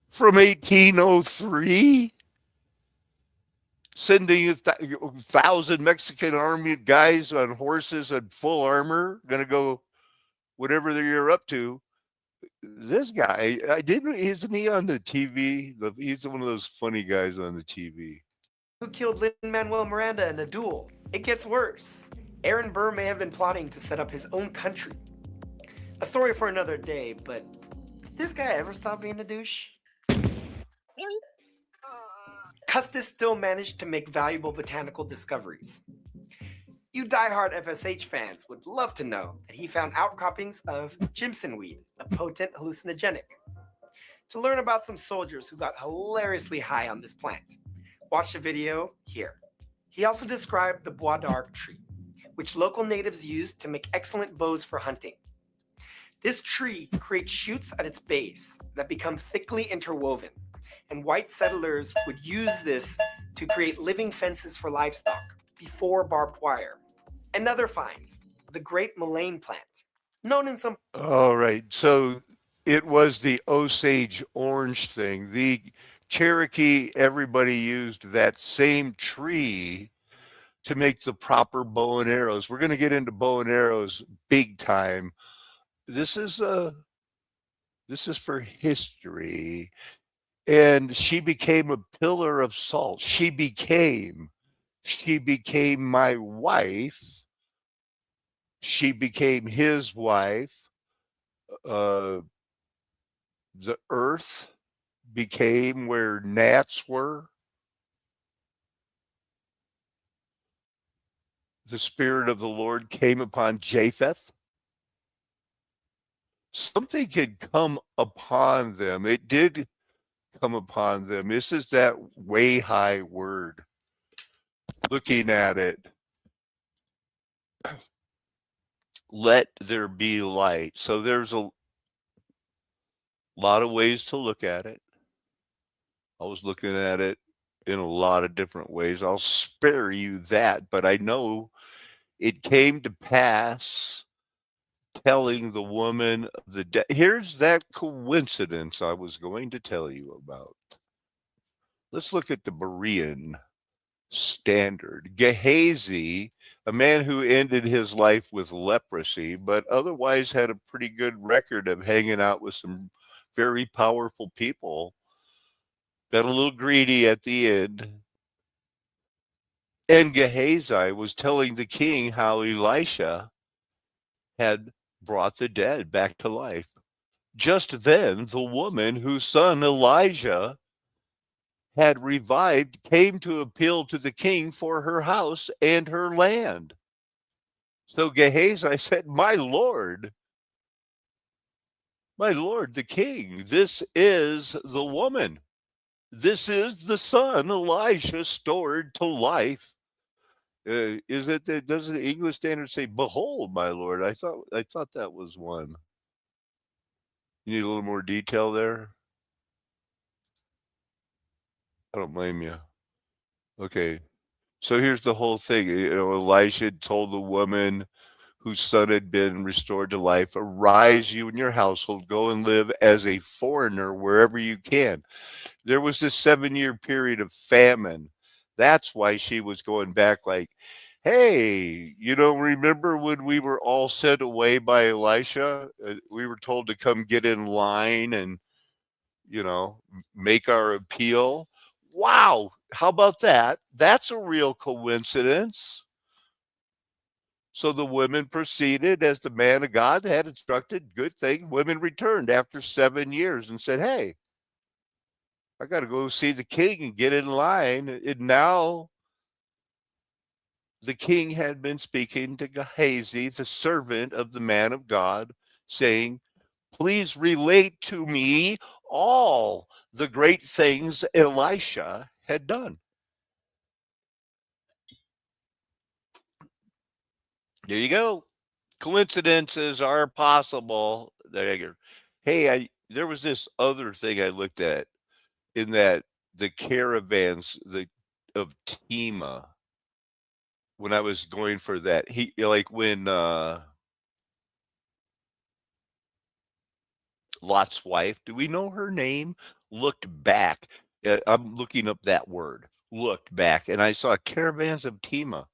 [SPEAKER 1] from 1803, sending 1,000 Mexican army guys on horses and full armor, gonna go whatever you're up to. This guy, isn't he on the TV? He's one of those funny guys on the TV.
[SPEAKER 11] Who killed Lin-Manuel Miranda in a duel. It gets worse. Aaron Burr may have been plotting to set up his own country. A story for another day, but did this guy ever stop being a douche? Custis still managed to make valuable botanical discoveries. You diehard FSH fans would love to know that he found outcroppings of Jimson weed, a potent hallucinogenic. To learn about some soldiers who got hilariously high on this plant, watch the video here. He also described the bois d'arc tree, which local natives used to make excellent bows for hunting. This tree creates shoots at its base that become thickly interwoven, and white settlers would use this to create living fences for livestock before barbed wire. Another find, the great mullein plant, known in some...
[SPEAKER 1] All right. So it was the Osage orange thing. The Cherokee, everybody used that same tree to make the proper bow and arrows. We're going to get into bow and arrows big time. This is for history. And she became a pillar of salt. She became my wife. She became his wife. Uh, the earth became where gnats were. The Spirit of the Lord came upon Japheth. Something had come upon them. It did come upon them. This is that way high word. Looking at it, let there be light. So there's a lot of ways to look at it. I was looking at it in a lot of different ways. I'll spare you that, but I know it came to pass telling the woman of the day. Here's that coincidence I was going to tell you about. Let's look at the Berean standard. Gehazi, a man who ended his life with leprosy, but otherwise had a pretty good record of hanging out with some very powerful people, got a little greedy at the end. And Gehazi was telling the king how Elisha had brought the dead back to life. Just then, the woman whose son Elijah had revived came to appeal to the king for her house and her land. So Gehazi said, my lord, the king, this is the woman. This is the son Elisha stored to life. Is it? Does the English Standard say, "Behold, my lord"? I thought that was one. You need a little more detail there. I don't blame you. Okay, so here's the whole thing. Elisha told the woman whose son had been restored to life, "Arise, you and your household, go and live as a foreigner wherever you can." There was this 7-year period of famine. That's why she was going back like, hey, remember when we were all sent away by Elisha? We were told to come get in line and, make our appeal. Wow. How about that? That's a real coincidence. So the women proceeded as the man of God had instructed. Good thing. Women returned after 7 years and said, hey, I got to go see the king and get in line. And now the king had been speaking to Gehazi, the servant of the man of God, saying, please relate to me all the great things Elisha had done. There you go. Coincidences are possible. Hey, there was this other thing I looked at in that the caravans of Tema when I was going for that. He like when Lot's wife, do we know her name? Looked back. I'm looking up that word. Looked back, and I saw caravans of Tema.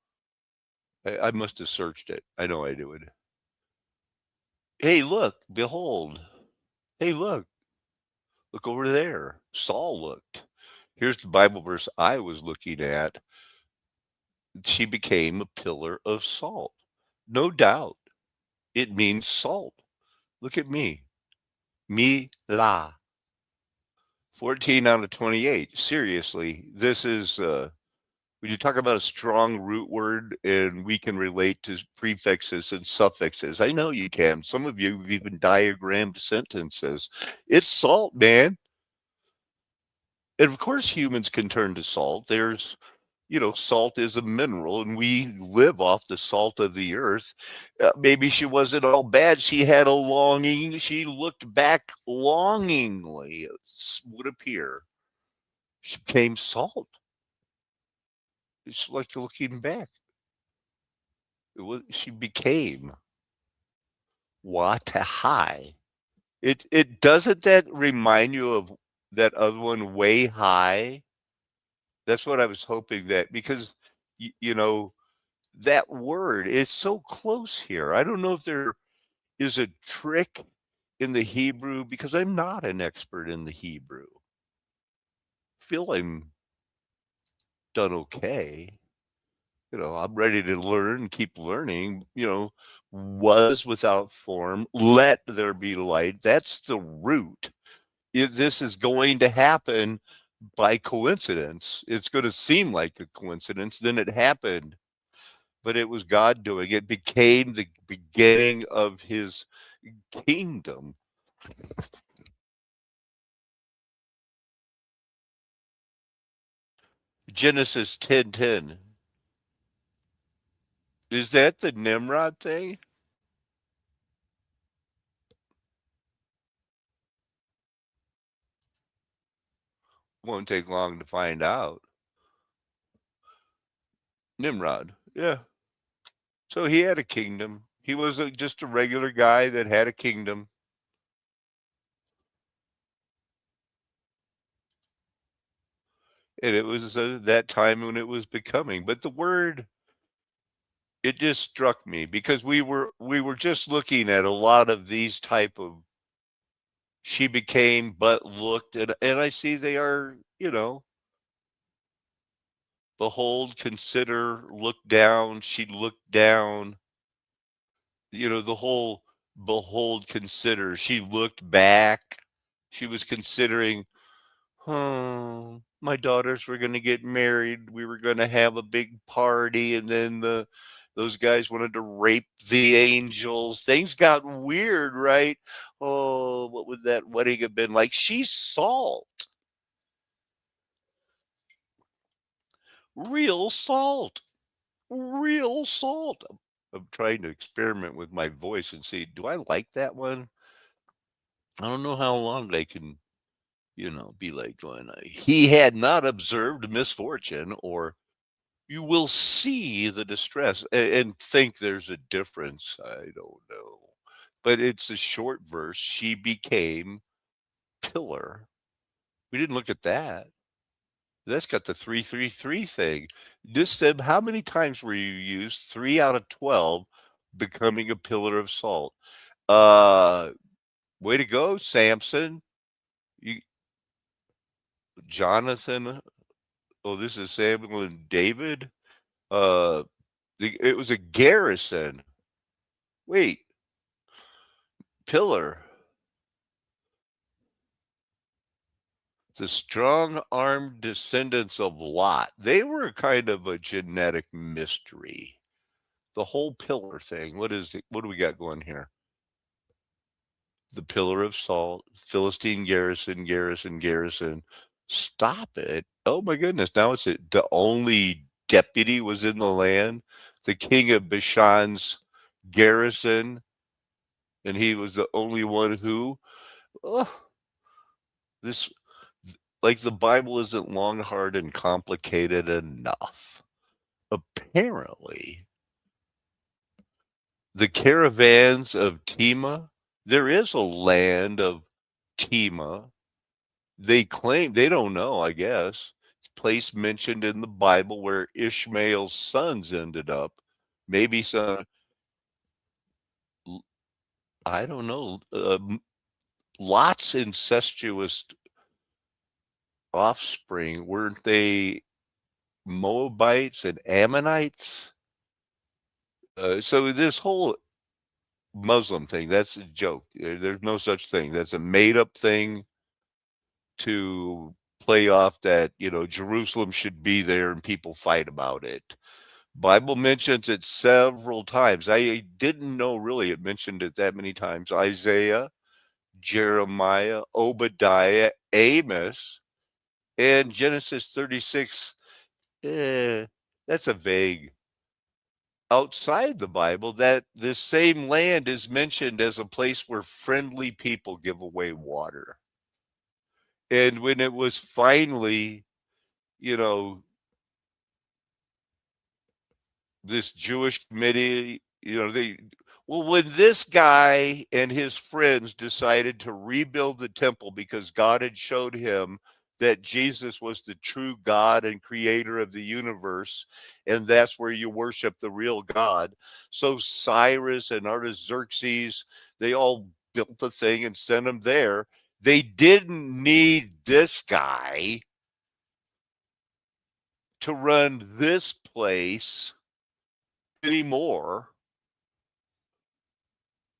[SPEAKER 1] I must have searched it. I know I do it. Hey, look, behold. Hey, look over there. Saul looked. Here's the Bible verse I was looking at. She became a pillar of salt. No doubt. It means salt. Look at me. Me la. 14 out of 28. Seriously, this is when you talk about a strong root word and we can relate to prefixes and suffixes, I know you can. Some of you have even diagrammed sentences. It's salt, man. And of course, humans can turn to salt. Salt is a mineral, and we live off the salt of the earth. Maybe she wasn't all bad. She had a longing. She looked back longingly, would appear. She became salt. It's like looking back. She became Watahai. It doesn't that remind you of that other one, way high? That's what I was hoping that because that word is so close here. I don't know if there is a trick in the Hebrew because I'm not an expert in the Hebrew. Feel I'm done okay. I'm ready to learn, keep learning. Was without form, let there be light. That's the root. This is going to happen by coincidence. It's going to seem like a coincidence. Then it happened, but it was God doing it. Became the beginning of his kingdom. Genesis 10:10. Is that the Nimrod thing? Won't take long to find out. Nimrod. Yeah. So he had a kingdom. He was just a regular guy that had a kingdom. And it was that time when it was becoming. But the word, it just struck me because we were just looking at a lot of these type of she became but looked and I see they are, behold, consider, look down, she looked down, the whole behold, consider, she looked back, she was considering, oh, my daughters were going to get married, we were going to have a big party, and then those guys wanted to rape the angels. Things got weird, right? Oh, what would that wedding have been like? She's salt. Real salt. Real salt. I'm trying to experiment with my voice and see, do I like that one? I don't know how long they can, be like going, he had not observed misfortune, or you will see the distress and think there's a difference. I don't know. But it's a short verse. She became pillar. We didn't look at that. That's got the 333 thing. This said, how many times were you used? 3 out of 12 becoming a pillar of salt. Uh, Way to go, Samson. You, Jonathan. Oh, this is Samuel and David. Uh, it was a garrison. Wait, pillar. The strong armed descendants of Lot. They were kind of a genetic mystery. The whole pillar thing. What is it? What do we got going here? The pillar of salt, Philistine garrison, garrison, garrison. Stop it. Oh my goodness. Now it's the only deputy was in the land. The king of Bashan's garrison, and he was the only one who, oh, this, like the Bible isn't long, hard, and complicated enough. Apparently, the caravans of Tema, there is a land of Tema. They claim they don't know, I guess. Place mentioned in the Bible where Ishmael's sons ended up. Maybe some, I don't know. Lot's incestuous offspring, weren't they Moabites and Ammonites? So this whole Muslim thing, that's a joke. There's no such thing. That's a made up thing to play off that, Jerusalem should be there and people fight about it. Bible mentions it several times. I didn't know really it mentioned it that many times. Isaiah, Jeremiah, Obadiah, Amos, and Genesis 36. That's a vague. Outside the Bible, that this same land is mentioned as a place where friendly people give away water. And when it was finally, you know, this Jewish committee, when this guy and his friends decided to rebuild the temple because God had showed him that Jesus was the true God and creator of the universe, and that's where you worship the real God. So Cyrus and Artaxerxes, they all built the thing and sent him there. They didn't need this guy to run this place anymore.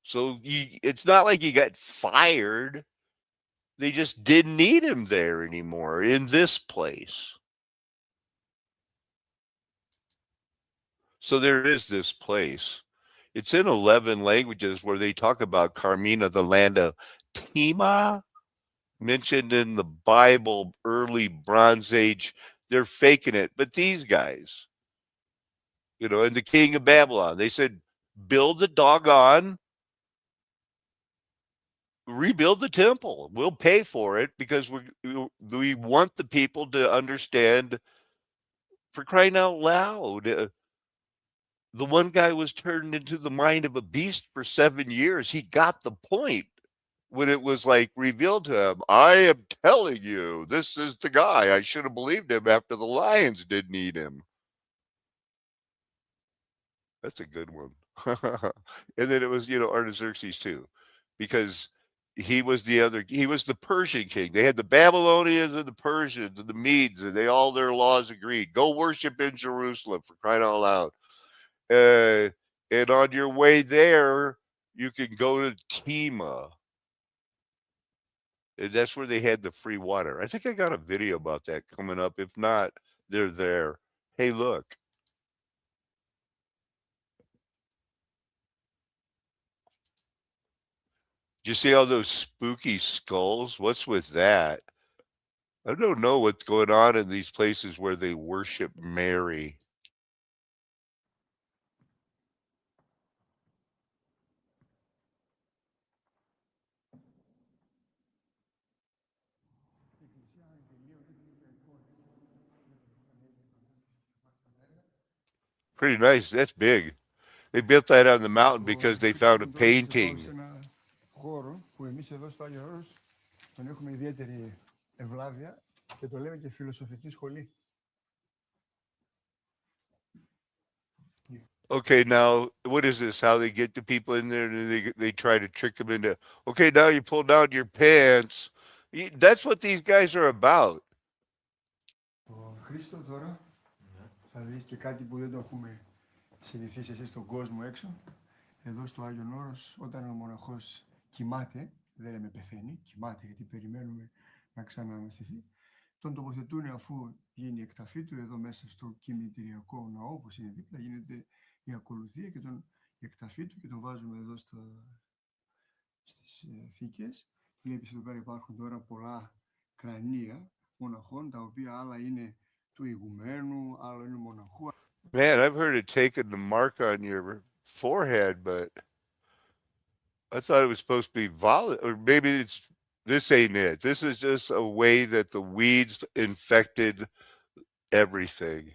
[SPEAKER 1] So it's not like he got fired. They just didn't need him there anymore in this place. So there is this place. It's in 11 languages where they talk about Carmina, the land of Tima, mentioned in the Bible, early Bronze Age. They're faking it. But these guys, and the king of Babylon, they said, build the doggone, rebuild the temple. We'll pay for it because we want the people to understand, for crying out loud. The one guy was turned into the mind of a beast for 7 years. He got the point when it was like revealed to him. I am telling you, this is the guy. I should have believed him after the lions didn't eat him. That's a good one. And then it was, Artaxerxes too, because he was the Persian king. They had the Babylonians and the Persians and the Medes, and all their laws agreed. Go worship in Jerusalem, for crying out loud. And on your way there, you can go to Tima. And that's where they had the free water. I think I got a video about that coming up. If not, they're there. Hey, look. Do you see all those spooky skulls? What's with that? I don't know what's going on in these places where they worship Mary. Pretty nice. That's big. They built that on the mountain because they found a painting.
[SPEAKER 12] χώρο που εμείς εδώ στο Άγιο Όρος τον έχουμε ιδιαίτερη ευλάβεια και το λέμε και φιλοσοφική σχολή.
[SPEAKER 1] Okay, now what is this? How they get the people in there and they try to trick them into, okay, now you pull down your pants. That's what these guys are about.
[SPEAKER 12] Ο Χρήστο τώρα θα δεις και κάτι που δεν το έχουμε συνηθίσει εσείς στον κόσμο έξω. Εδώ στο Άγιον Όρος, όταν ο μοναχός κοιμάται, δεν λέμε πεθαίνει, κοιμάται γιατί περιμένουμε να ξανααναστηθεί, τον τοποθετούν αφού γίνει η εκταφή του εδώ μέσα στο κημητηριακό ναό, όπως είναι δίπλα, γίνεται η ακολουθία και η εκταφή του και τον βάζουμε εδώ στις θήκες. Βλέπεις εδώ πέρα υπάρχουν τώρα πολλά κρανία μοναχών, τα οποία άλλα είναι του ηγουμένου, άλλο είναι μοναχού.
[SPEAKER 1] Man, I've heard it taking the mark on your forehead, but I thought it was supposed to be or maybe this ain't it. This is just a way that the weeds infected everything.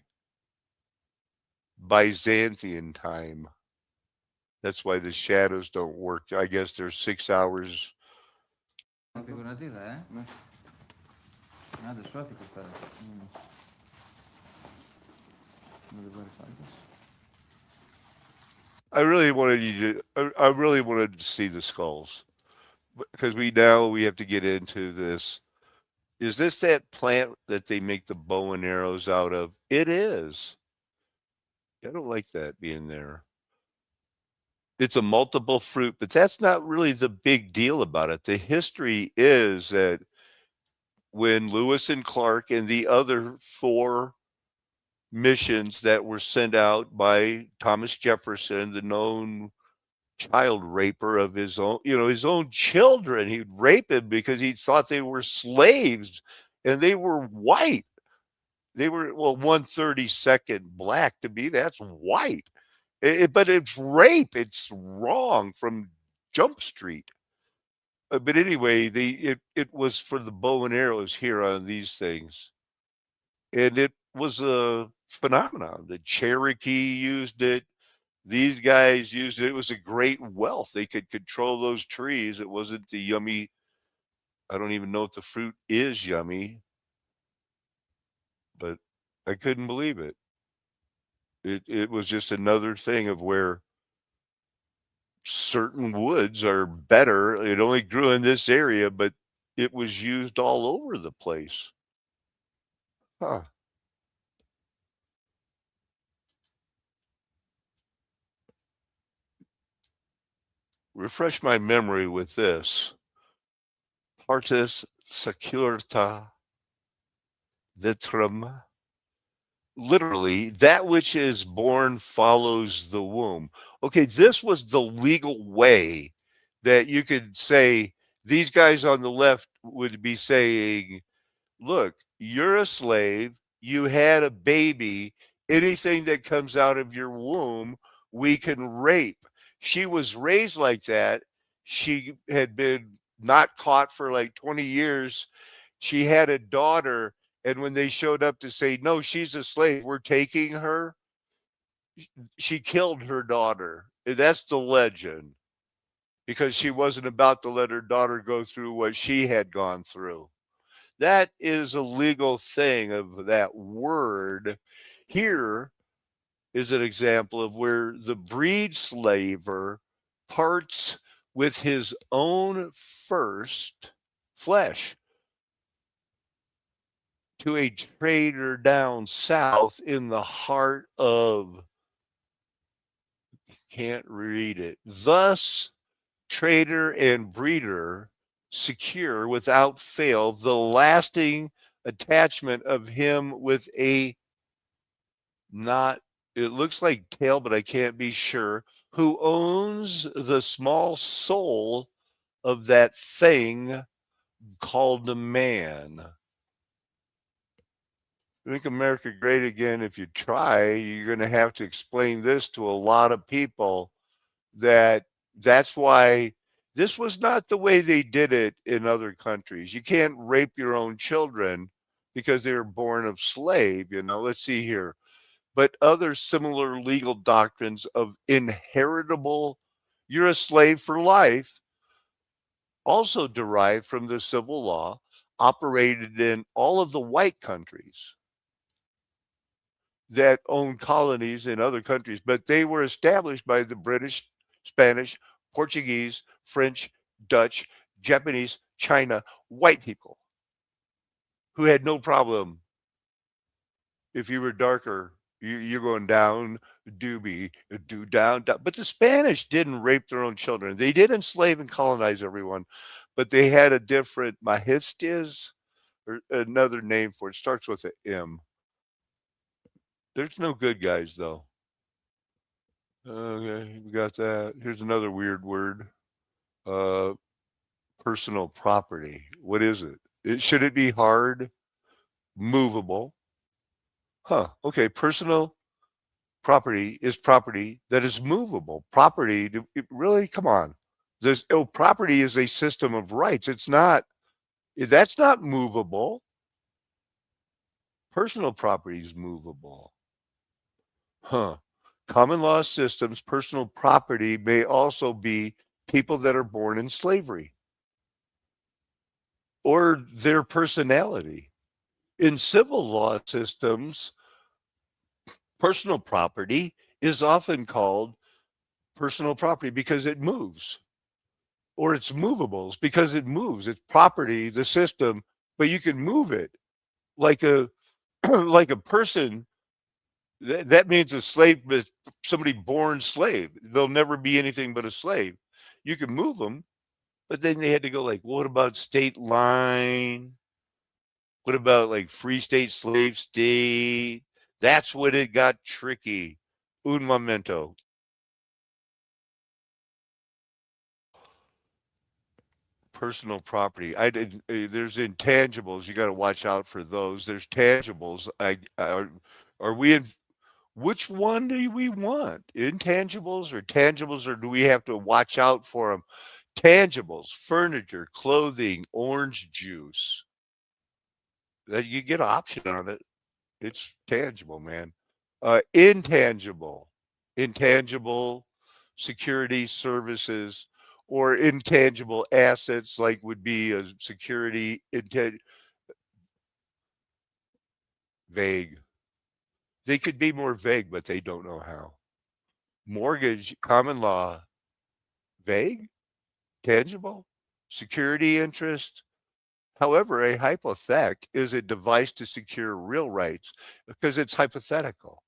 [SPEAKER 1] Byzantine time. That's why the shadows don't work. I guess there's 6 hours. I really wanted to see the skulls because we have to get into this. Is this that plant that they make the bow and arrows out of? It is. I don't like that being there. It's a multiple fruit, but that's not really the big deal about it. The history is that when Lewis and Clark and the other 4 missions that were sent out by Thomas Jefferson, the known child raper of his own, his own children. He'd rape them because he thought they were slaves and they were white. They were, well, 1/32 black. To me, that's white. But it's rape. It's wrong from Jump Street. But anyway, it was for the bow and arrows here on these things. And it was a phenomenon. The Cherokee used it. These guys used it. It was a great wealth. They could control those trees. It wasn't the yummy. I don't even know if the fruit is yummy, but I couldn't believe it. It was just another thing of where certain woods are better. It only grew in this area, but it was used all over the place. Huh. Refresh my memory with this. Partis securta vitrum. Literally, that which is born follows the womb. Okay, this was the legal way that you could say these guys on the left would be saying, look, you're a slave, you had a baby, anything that comes out of your womb, we can rape. She was raised like that. She had been not caught for like 20 years. She had a daughter, and when they showed up to say, no, she's a slave, we're taking her, she killed her daughter. That's the legend, because she wasn't about to let her daughter go through what she had gone through. That is a legal thing of that word. Here is an example of where the breed slaver parts with his own first flesh to a trader down south in the heart of, can't read it. Thus, trader and breeder secure without fail the lasting attachment of him with a not, it looks like tail, but I can't be sure, who owns the small soul of that thing called a man. Make America great again. If you try, you're going to have to explain this to a lot of people, that's why this was not the way they did it in other countries. You can't rape your own children because they were born of slave. Let's see here. But other similar legal doctrines of inheritable, you're a slave for life, also derived from the civil law operated in all of the white countries that own colonies in other countries, but they were established by the British, Spanish, Portuguese, French, Dutch, Japanese, China, white people who had no problem. If you were darker, you're going down, doobie, do down, down. But the Spanish didn't rape their own children. They did enslave and colonize everyone, but they had a different mahistes, or another name for it. Starts with an M. There's no good guys, though. Okay, we got that. Here's another weird word. Personal property. What is it? Should it be hard, movable? Huh. Okay, personal property is property that is movable. Property, really? Come on. Property is a system of rights. That's not movable. Personal property is movable. Huh. Common law systems, personal property may also be people that are born in slavery or their personality. In civil law systems, personal property is often called personal property because it moves, or it's movables because it moves. It's property, the system, but you can move it like a like a person. That means a slave, somebody born slave. They'll never be anything but a slave. You can move them, but then they had to go like, what about state line? What about like Free State, Slave State? That's when it got tricky. Un momento. Personal property. I did. There's intangibles. You got to watch out for those. There's tangibles. Are we in? Which one do we want? Intangibles or tangibles, or do we have to watch out for them? Tangibles, furniture, clothing, orange juice. That you get an option on it. It's tangible, man. Intangible security services or intangible assets like would be a security vague. They could be more vague, but they don't know how. Mortgage, common law, vague, tangible, security interest. However, a hypothec is a device to secure real rights because it's hypothetical.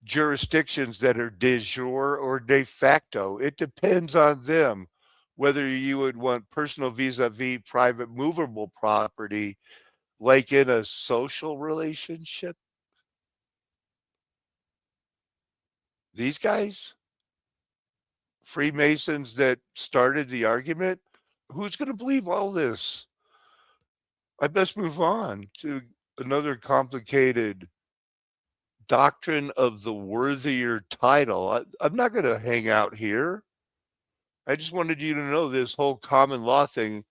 [SPEAKER 1] Jurisdictions that are de jure or de facto. It depends on them whether you would want personal vis-a-vis private movable property like in a social relationship. These guys, Freemasons that started the argument, who's going to believe all this? I best move on to another complicated doctrine of the worthier title. I'm not going to hang out here. I just wanted you to know this whole common law thing,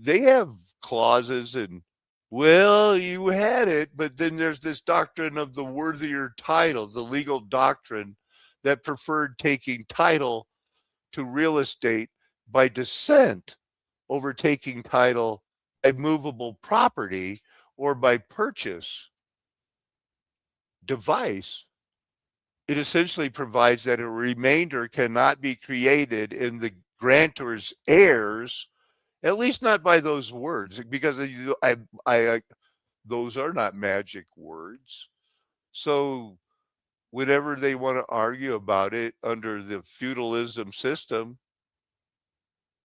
[SPEAKER 1] they have clauses and, well, you had it, but then there's this doctrine of the worthier title, the legal doctrine that preferred taking title to real estate by descent over taking title by movable property or by purchase device. It essentially provides that a remainder cannot be created in the grantor's heirs, at least not by those words, because those are not magic words. So whenever they want to argue about it under the feudalism system,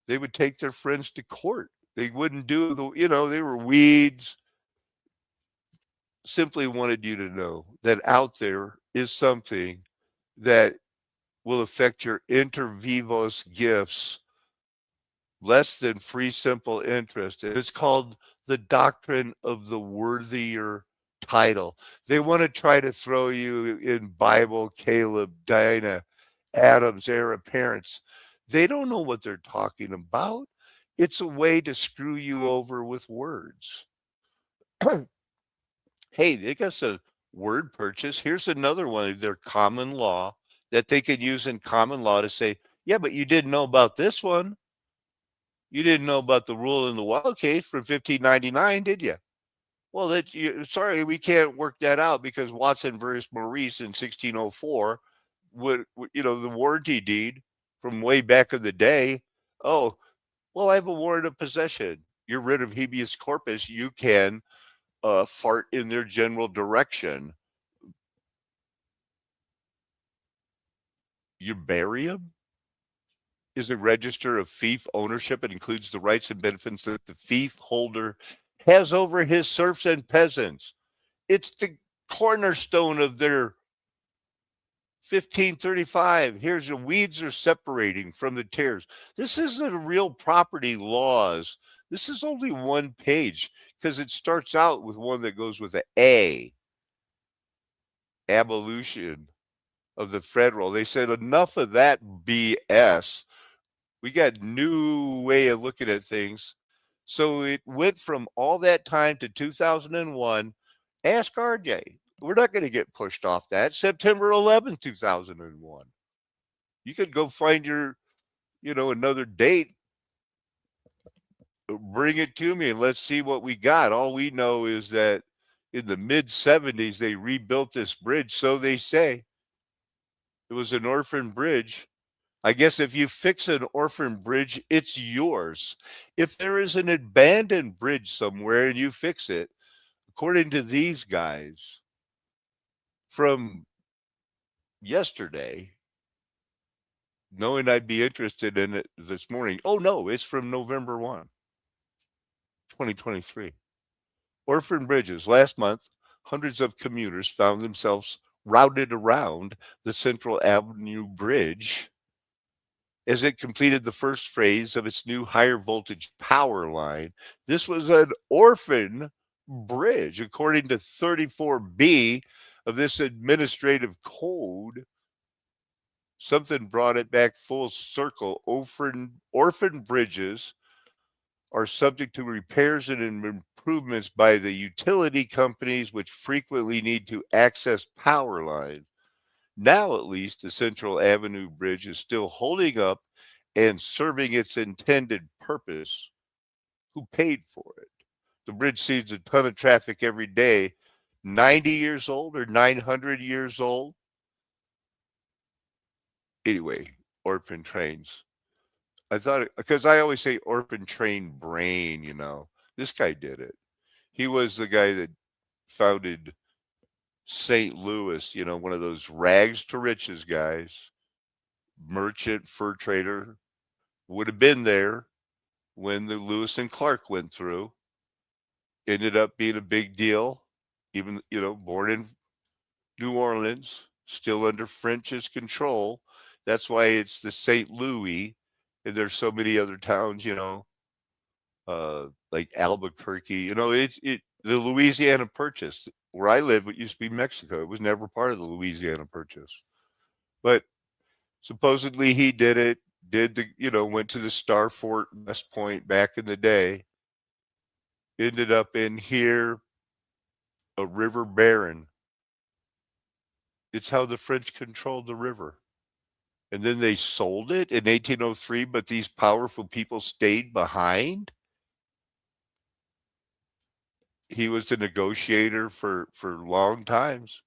[SPEAKER 1] they would take their friends to court. They wouldn't do they were weeds. Simply wanted you to know that out there is something that will affect your inter vivos gifts less than free simple interest. And it's called the doctrine of the worthier title. They want to try to throw you in Bible, Caleb, Dinah, Adam's heir apparents. They don't know what they're talking about. It's a way to screw you over with words. Hey, they got a word purchase. Here's another one of their common law that they could use in common law to say, yeah, but you didn't know about this one. You didn't know about the rule in the Wild case from 1599, did you? Well, sorry, we can't work that out because Watson versus Maurice in 1604 the warranty deed from way back in the day. Oh, well, I have a warrant of possession. You're rid of habeas corpus. You can fart in their general direction. You bury them? Is a register of fief ownership. It includes the rights and benefits that the fief holder has over his serfs and peasants. It's the cornerstone of their 1535. Here's the weeds are separating from the tares. This isn't a real property laws. This is only one page because it starts out with one that goes with A. Abolition of the federal. They said enough of that BS. We got new way of looking at things. So it went from all that time to 2001. Ask RJ. We're not going to get pushed off that. September 11th, 2001. You could go find another date. Bring it to me and let's see what we got. All we know is that in the mid 70s, they rebuilt this bridge. So they say it was an orphan bridge. I guess if you fix an orphan bridge, it's yours. If there is an abandoned bridge somewhere and you fix it, according to these guys from yesterday, knowing I'd be interested in it this morning. Oh, no, it's from November 1. 2023. Orphan bridges. Last month, hundreds of commuters found themselves routed around the Central Avenue Bridge as it completed the first phase of its new higher voltage power line. This was an orphan bridge, according to 34B of this administrative code. Something brought it back full circle. Orphan bridges are subject to repairs and improvements by the utility companies, which frequently need to access power lines. Now, at least, the Central Avenue Bridge is still holding up and serving its intended purpose. Who paid for it? The bridge sees a ton of traffic every day. 90 years old or 900 years old? Anyway, orphan trains. I thought, because I always say orphan train brain, this guy did it. He was the guy that founded St. Louis, one of those rags to riches guys, merchant, fur trader, would have been there when the Lewis and Clark went through. Ended up being a big deal, even, born in New Orleans, still under French's control. That's why it's the St. Louis, and there's so many other towns, like Albuquerque. The Louisiana Purchase, where I live, it used to be Mexico. It was never part of the Louisiana Purchase. But supposedly he did it, went to the Star Fort West Point back in the day, ended up in here, a river baron. It's how the French controlled the river. And then they sold it in 1803, but these powerful people stayed behind. He was a negotiator for long times.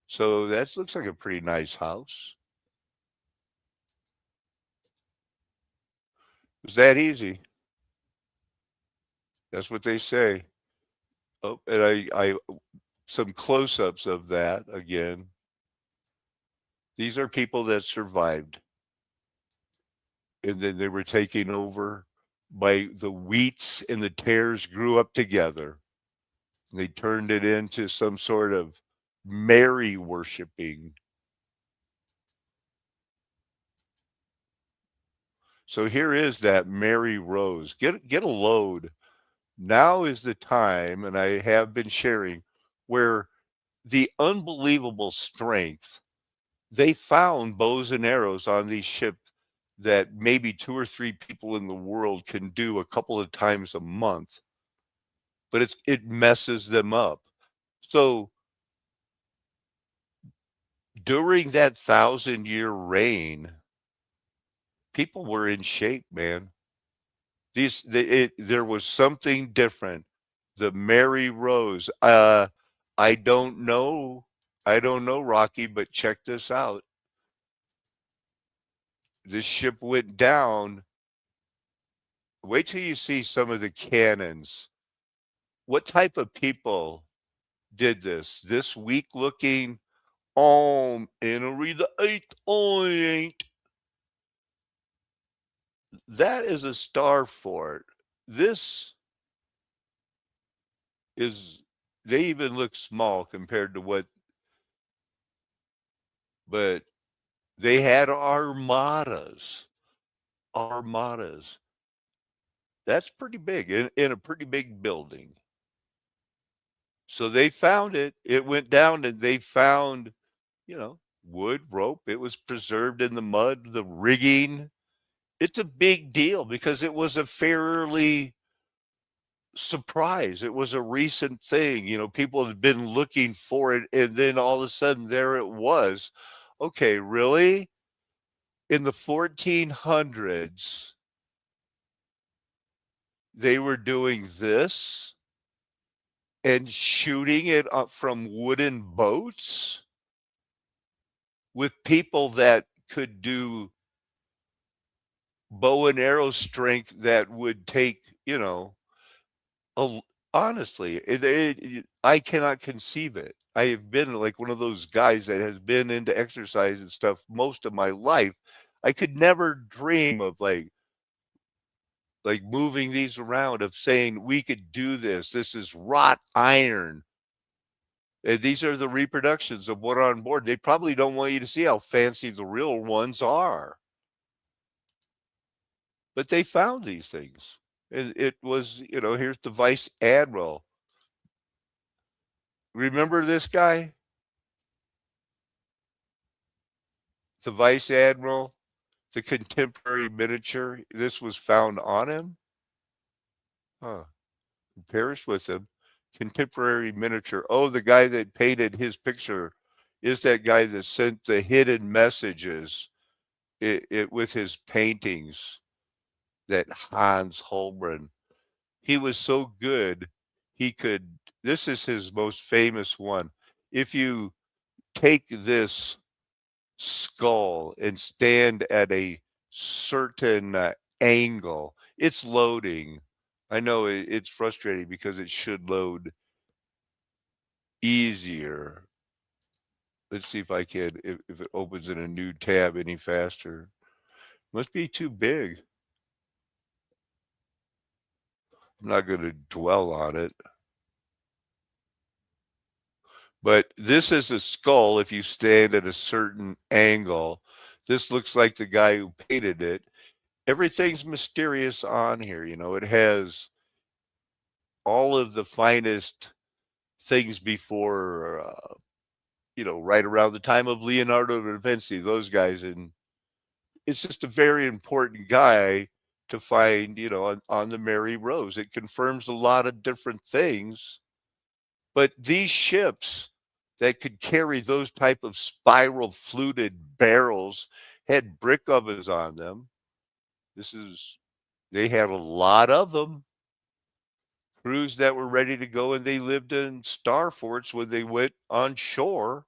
[SPEAKER 1] So that looks like a pretty nice house. It's that easy. That's what they say. Oh, and I some close-ups of that again. These are people that survived. And then they were taken over by the wheats and the tares grew up together. They turned it into some sort of Mary worshiping. So here is that Mary Rose. Get a load. Now is the time, and I have been sharing, where the unbelievable strength, they found bows and arrows on these ships that maybe 2 or 3 people in the world can do a couple of times a month, but it messes them up. So during that 1,000-year reign, people were in shape, man. There was something different. The Mary Rose. I don't know. I don't know, Rocky, but check this out. This ship went down. Wait till you see some of the cannons. What type of people did this? This weak looking, Henry the Eighth, ain't. That is a star fort. This is, they even look small compared to what, but they had armadas. Armadas. That's pretty big in a pretty big building. So they found it. It went down and they found, wood, rope. It was preserved in the mud, the rigging. It's a big deal because it was a fairly surprise. It was a recent thing. People had been looking for it, and then all of a sudden there it was. Okay, really? In the 1400s, they were doing this and shooting it up from wooden boats with people that could do bow and arrow strength that would take, a, honestly, I cannot conceive it. I have been like one of those guys that has been into exercise and stuff most of my life. I could never dream of like like moving these around of saying we could do this. This is wrought iron. And these are the reproductions of what are on board. They probably don't want you to see how fancy the real ones are. But they found these things. And it was, here's the vice admiral. Remember this guy? The vice admiral, the contemporary miniature. This was found on him. Huh. Perished with him. Contemporary miniature. Oh, the guy that painted his picture is that guy that sent the hidden messages with his paintings. That Hans Holbein. He was so good, he could. This is his most famous one. If you take this skull and stand at a certain angle, it's loading. I know it's frustrating because it should load easier. Let's see if I can, if it opens in a new tab any faster. Must be too big. I'm not going to dwell on it. But this is a skull if you stand at a certain angle. This looks like the guy who painted it. Everything's mysterious on here. It has all of the finest things before, right around the time of Leonardo da Vinci, those guys. And it's just a very important guy to find, on the Mary Rose. It confirms a lot of different things. But these ships that could carry those type of spiral fluted barrels had brick ovens on them. They had a lot of them. Crews that were ready to go, and they lived in star forts when they went on shore.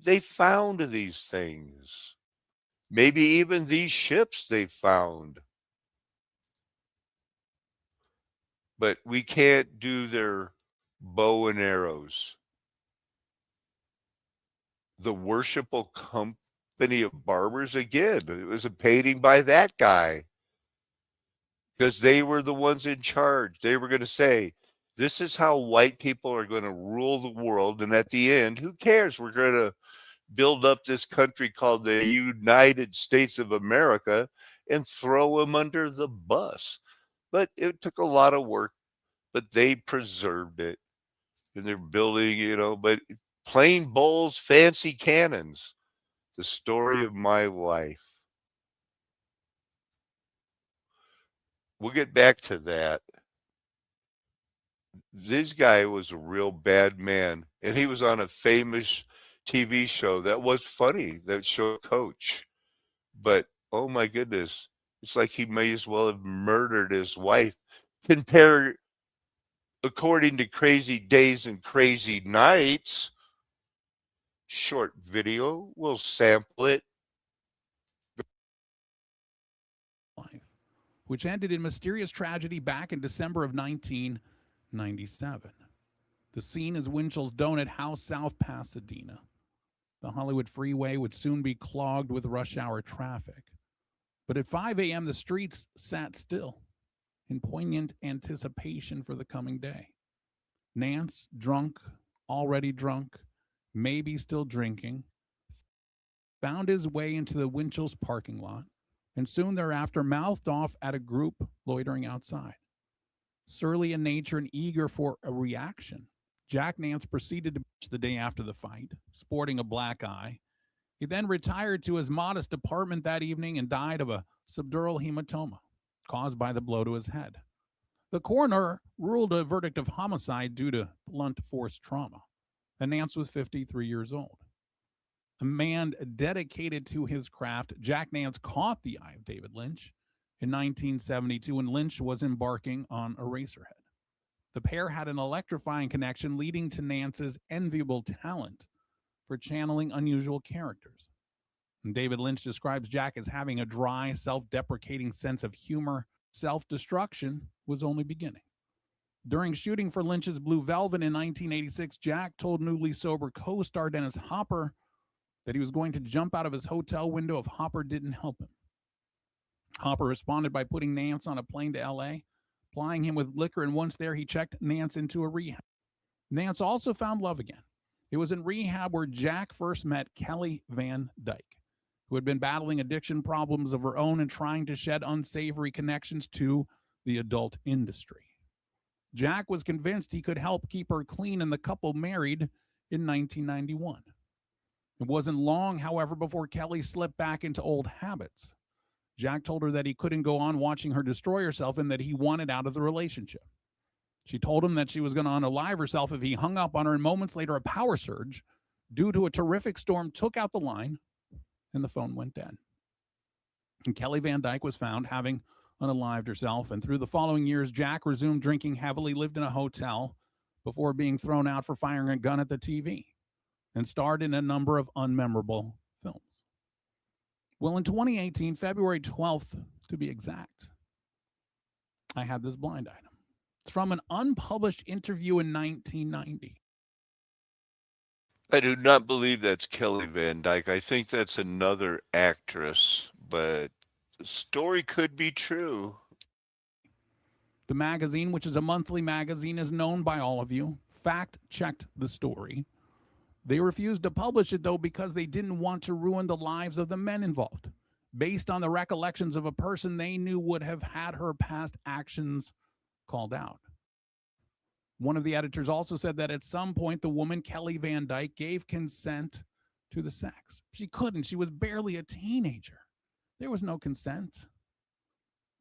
[SPEAKER 1] They found these things. Maybe even these ships they found. But we can't do their bow and arrows. The Worshipful Company of Barbers, again, it was a painting by that guy. Because they were the ones in charge. They were going to say, this is how white people are going to rule the world. And at the end, who cares? We're going to build up this country called the United States of America and throw them under the bus. But it took a lot of work, but they preserved it. And they're building, but plain bowls, fancy cannons. The story of my life. We'll get back to that. This guy was a real bad man, and he was on a famous TV show that was funny, that showed Coach. But oh my goodness, it's like he may as well have murdered his wife. Compare, according to Crazy Days and Crazy Nights, short video, we'll sample it.
[SPEAKER 13] Which ended in mysterious tragedy back in December of 1997. The scene is Winchell's Donut House, South Pasadena. The Hollywood freeway would soon be clogged with rush hour traffic. But at 5 a.m., the streets sat still in poignant anticipation for the coming day. Nance, drunk, already drunk, maybe still drinking, found his way into the Winchell's parking lot and soon thereafter mouthed off at a group loitering outside. Surly in nature and eager for a reaction, Jack Nance proceeded to pitch the day after the fight, sporting a black eye. He then retired to his modest apartment that evening and died of a subdural hematoma caused by the blow to his head. The coroner ruled a verdict of homicide due to blunt force trauma, and Nance was 53 years old. A man dedicated to his craft, Jack Nance caught the eye of David Lynch in 1972 when Lynch was embarking on Eraserhead. The pair had an electrifying connection, leading to Nance's enviable talent for channeling unusual characters. And David Lynch describes Jack as having a dry, self-deprecating sense of humor. Self-destruction was only beginning. During shooting for Lynch's Blue Velvet in 1986, Jack told newly sober co-star Dennis Hopper that he was going to jump out of his hotel window if Hopper didn't help him. Hopper responded by putting Nance on a plane to LA, plying him with liquor, and once there, he checked Nance into a rehab. Nance also found love again. It was in rehab where Jack first met Kelly Van Dyke, who had been battling addiction problems of her own and trying to shed unsavory connections to the adult industry. Jack was convinced he could help keep her clean, and the couple married in 1991. It wasn't long, however, before Kelly slipped back into old habits. Jack told her that he couldn't go on watching her destroy herself and that he wanted out of the relationship. She told him that she was going to unalive herself if he hung up on her, and moments later, a power surge due to a terrific storm took out the line, and the phone went dead. And Kelly Van Dyke was found having unalived herself, and through the following years, Jack resumed drinking heavily, lived in a hotel before being thrown out for firing a gun at the TV, and starred in a number of unmemorable films. Well, in 2018, February 12th to be exact, I had this blind item. It's from an unpublished interview in 1990.
[SPEAKER 1] I do not believe that's Kelly Van Dyke. I think that's another actress, but the story could be true.
[SPEAKER 13] The magazine, which is a monthly magazine, is known by all of you, fact-checked the story. They refused to publish it, though, because they didn't want to ruin the lives of the men involved, based on the recollections of a person they knew would have had her past actions called out. One of the editors also said that at some point, the woman, Kelly Van Dyke, gave consent to the sex. She couldn't. She was barely a teenager. There was no consent.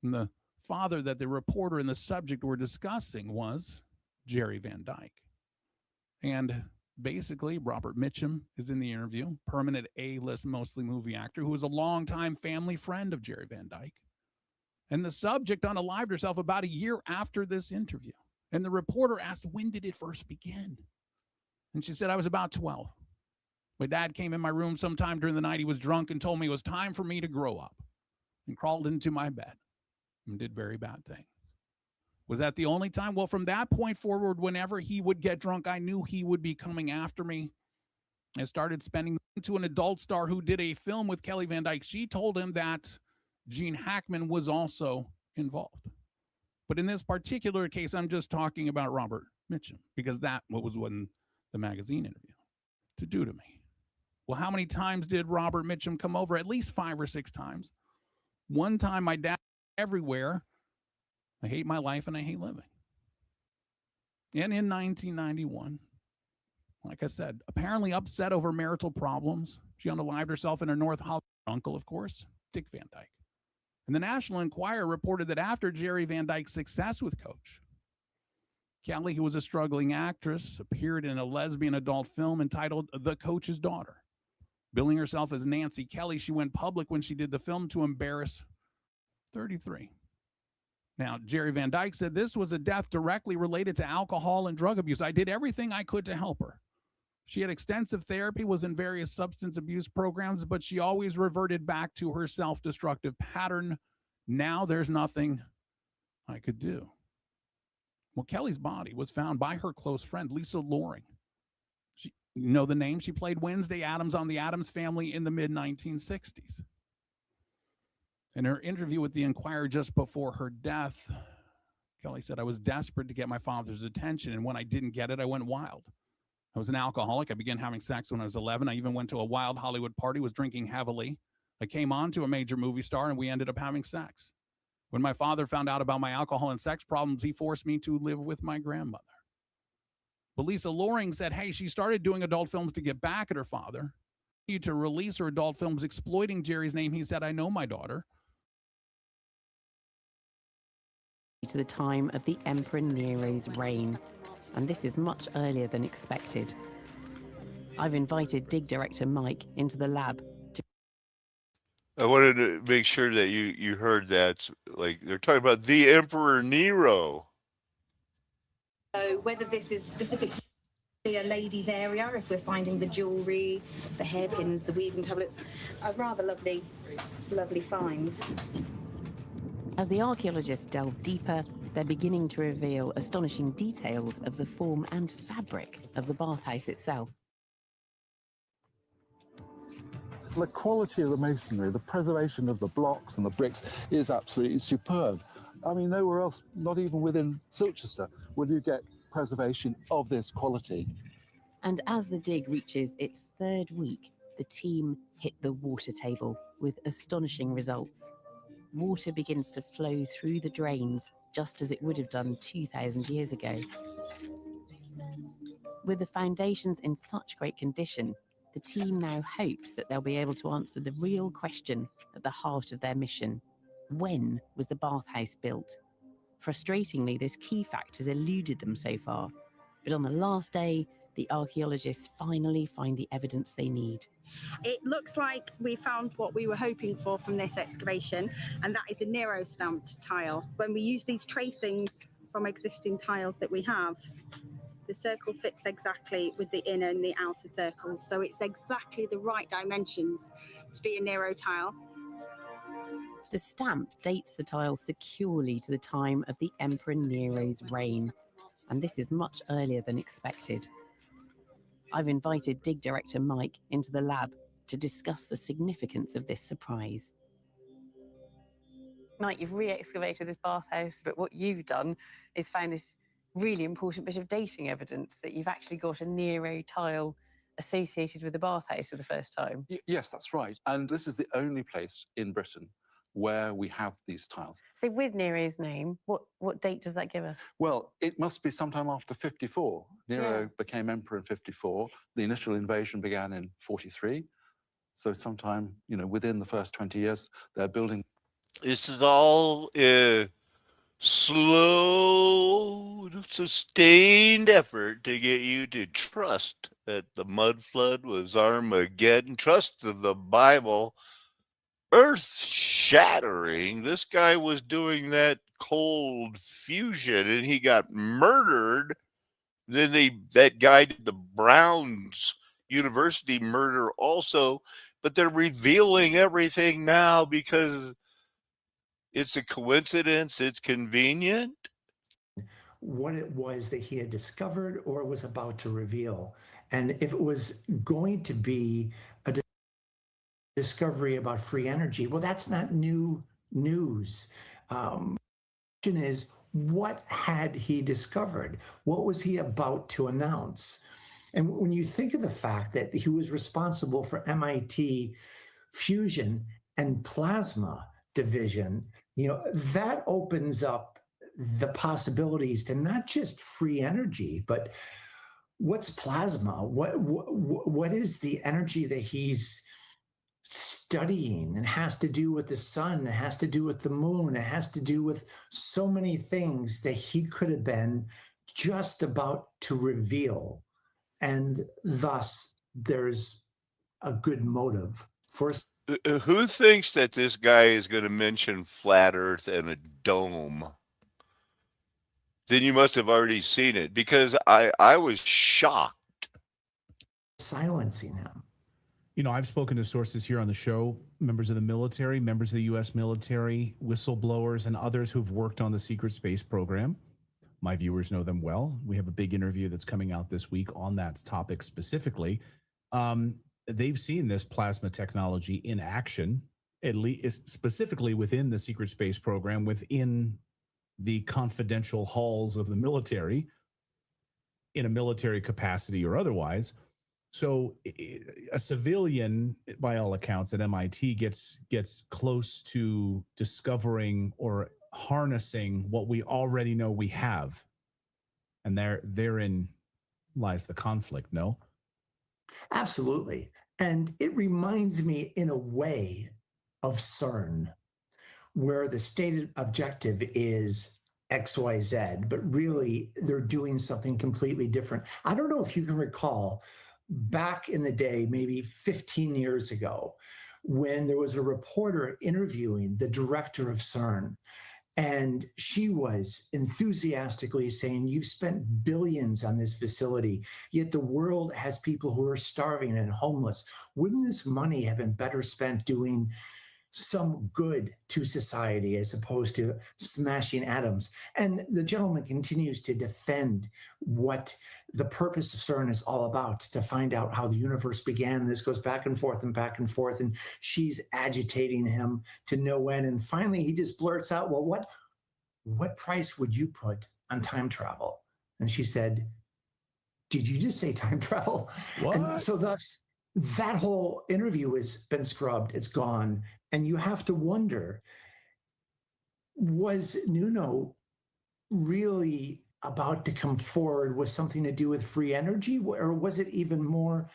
[SPEAKER 13] And the father that the reporter and the subject were discussing was Jerry Van Dyke. And basically, Robert Mitchum is in the interview, permanent A-list, mostly movie actor, who was a longtime family friend of Jerry Van Dyke. And the subject unalived herself about a year after this interview. And the reporter asked, when did it first begin? And she said, I was about 12. My dad came in my room sometime during the night. He was drunk and told me it was time for me to grow up, and crawled into my bed and did very bad things. Was that the only time? Well, from that point forward, whenever he would get drunk, I knew he would be coming after me. I started spending to an adult star who did a film with Kelly Van Dyke. She told him that Gene Hackman was also involved. But in this particular case, I'm just talking about Robert Mitchum, because that was when the magazine interview to do to me. Well, how many times did Robert Mitchum come over? At least 5 or 6 times. One time, my dad everywhere. I hate my life and I hate living. And in 1991, like I said, apparently upset over marital problems, she unalived herself and her North Hollywood uncle, of course, Dick Van Dyke. And the National Enquirer reported that after Jerry Van Dyke's success with Coach, Kelly, who was a struggling actress, appeared in a lesbian adult film entitled The Coach's Daughter. Billing herself as Nancy Kelly, she went public when she did the film to embarrass 33. Now, Jerry Van Dyke said this was a death directly related to alcohol and drug abuse. I did everything I could to help her. She had extensive therapy, was in various substance abuse programs, but she always reverted back to her self-destructive pattern. Now there's nothing I could do. Well, Kelly's body was found by her close friend, Lisa Loring. You know the name? She played Wednesday Addams on The Addams Family in the mid-1960s. In her interview with the Enquirer just before her death, Kelly said, I was desperate to get my father's attention, and when I didn't get it, I went wild. I was an alcoholic. I began having sex when I was 11. I even went to a wild Hollywood party, was drinking heavily. I came on to a major movie star, and we ended up having sex. When my father found out about my alcohol and sex problems, he forced me to live with my grandmother. But Lisa Loring said, hey, she started doing adult films to get back at her father. To release her adult films exploiting Jerry's name, he said, I know my daughter.
[SPEAKER 14] To the time of the Emperor Nero's reign, and this is much earlier than expected. I've invited dig director Mike into the lab.
[SPEAKER 1] I wanted to make sure that you heard that. Like, they're talking about the Emperor Nero.
[SPEAKER 15] So whether this is specifically a ladies' area, if we're finding the jewellery, the hairpins, the weaving tablets, a rather lovely find.
[SPEAKER 14] As the archaeologists delve deeper, they're beginning to reveal astonishing details of the form and fabric of the bathhouse itself.
[SPEAKER 16] The quality of the masonry, the preservation of the blocks and the bricks is absolutely superb. I mean, nowhere else, not even within Silchester, will you get preservation of this quality.
[SPEAKER 14] And as the dig reaches its third week, the team hit the water table with astonishing results. Water begins to flow through the drains just as it would have done 2,000 years ago. With the foundations in such great condition, the team now hopes that they'll be able to answer the real question at the heart of their mission. When was the bathhouse built? Frustratingly, this key fact has eluded them so far. But on the last day, the archaeologists finally find the evidence they need.
[SPEAKER 15] It looks like we found what we were hoping for from this excavation, and that is a Nero stamped tile. When we use these tracings from existing tiles that we have, the circle fits exactly with the inner and the outer circles. So it's exactly the right dimensions to be a Nero tile.
[SPEAKER 14] The stamp dates the tile securely to the time of the Emperor Nero's reign, and this is much earlier than expected. I've invited dig director Mike into the lab to discuss the significance of this surprise. Mike, you've re-excavated this bathhouse, but what you've done is found this really important bit of dating evidence that you've actually got a Nero tile associated with the bathhouse for the first time.
[SPEAKER 16] Yes, that's right. And this is the only place in Britain where we have these tiles.
[SPEAKER 14] So with Nero's name, what date does that give us?
[SPEAKER 16] Well, it must be sometime after 54. Nero
[SPEAKER 14] Yeah.
[SPEAKER 16] became emperor in 54. The initial invasion began in 43. So sometime, within the first 20 years, they're building.
[SPEAKER 1] This is all slow, sustained effort to get you to trust that the mud flood was Armageddon. Trust the Bible. Earth-shattering. This guy was doing that cold fusion, and he got murdered. Then that guy did the Browns University murder also, but they're revealing everything now because it's a coincidence, it's convenient.
[SPEAKER 17] What it was that he had discovered or was about to reveal. And if it was going to be a discovery about free energy, well, that's not new news. The question is, what had he discovered? What was he about to announce? And when you think of the fact that he was responsible for MIT fusion and plasma division, that opens up the possibilities to not just free energy, but what's plasma? What is the energy that he's studying? It has to do with the sun, it has to do with the moon, it has to do with so many things that he could have been just about to reveal. And thus, there's a good motive for us.
[SPEAKER 1] Who thinks that this guy is going to mention flat Earth and a dome? Then you must have already seen it, because I was shocked.
[SPEAKER 17] Silencing him.
[SPEAKER 13] I've spoken to sources here on the show, members of the military, members of the U.S. military, whistleblowers, and others who've worked on the secret space program. My viewers know them well. We have a big interview that's coming out this week on that topic specifically. They've seen this plasma technology in action, at least specifically within the secret space program, within the confidential halls of the military, in a military capacity or otherwise. So a civilian, by all accounts, at MIT gets close to discovering or harnessing what we already know we have. And therein lies the conflict, no?
[SPEAKER 17] Absolutely. And it reminds me in a way of CERN, where the stated objective is XYZ, but really they're doing something completely different. I don't know if you can recall back in the day, maybe 15 years ago, when there was a reporter interviewing the director of CERN. And she was enthusiastically saying, you've spent billions on this facility, yet the world has people who are starving and homeless. Wouldn't this money have been better spent doing some good to society as opposed to smashing atoms. And the gentleman continues to defend what the purpose of CERN is all about, to find out how the universe began. This goes back and forth and back and forth, and she's agitating him to no end. And finally, he just blurts out, well, what price would you put on time travel? And she said, did you just say time travel?
[SPEAKER 13] What?
[SPEAKER 17] And so thus, that whole interview has been scrubbed. It's gone. And you have to wonder, was Nuno really about to come forward with something to do with free energy, or was it even more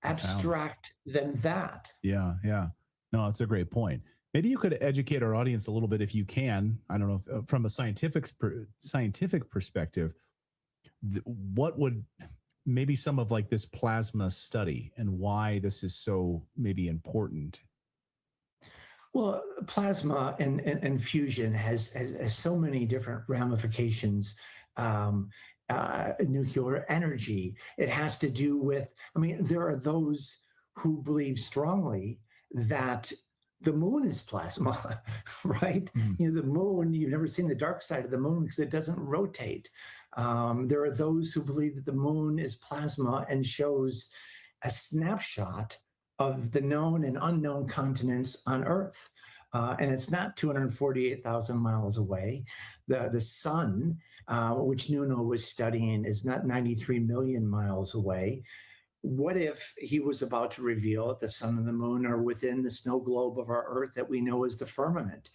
[SPEAKER 17] abstract than that?
[SPEAKER 18] Yeah, yeah. No, it's a great point. Maybe you could educate our audience a little bit if you can. I don't know if, from a scientific perspective, what would maybe some of like this plasma study and why this is so maybe important.
[SPEAKER 17] Well, plasma and fusion has so many different ramifications. Nuclear energy. It has to do with, I mean, there are those who believe strongly that the moon is plasma, right? You know, the moon, you've never seen the dark side of the moon because it doesn't rotate. There are those who believe that the moon is plasma and shows a snapshot of the known and unknown continents on Earth. And it's not 248,000 miles away. The sun, which Nuno was studying, is not 93 million miles away. What if he was about to reveal that the sun and the moon are within the snow globe of our Earth that we know as the firmament?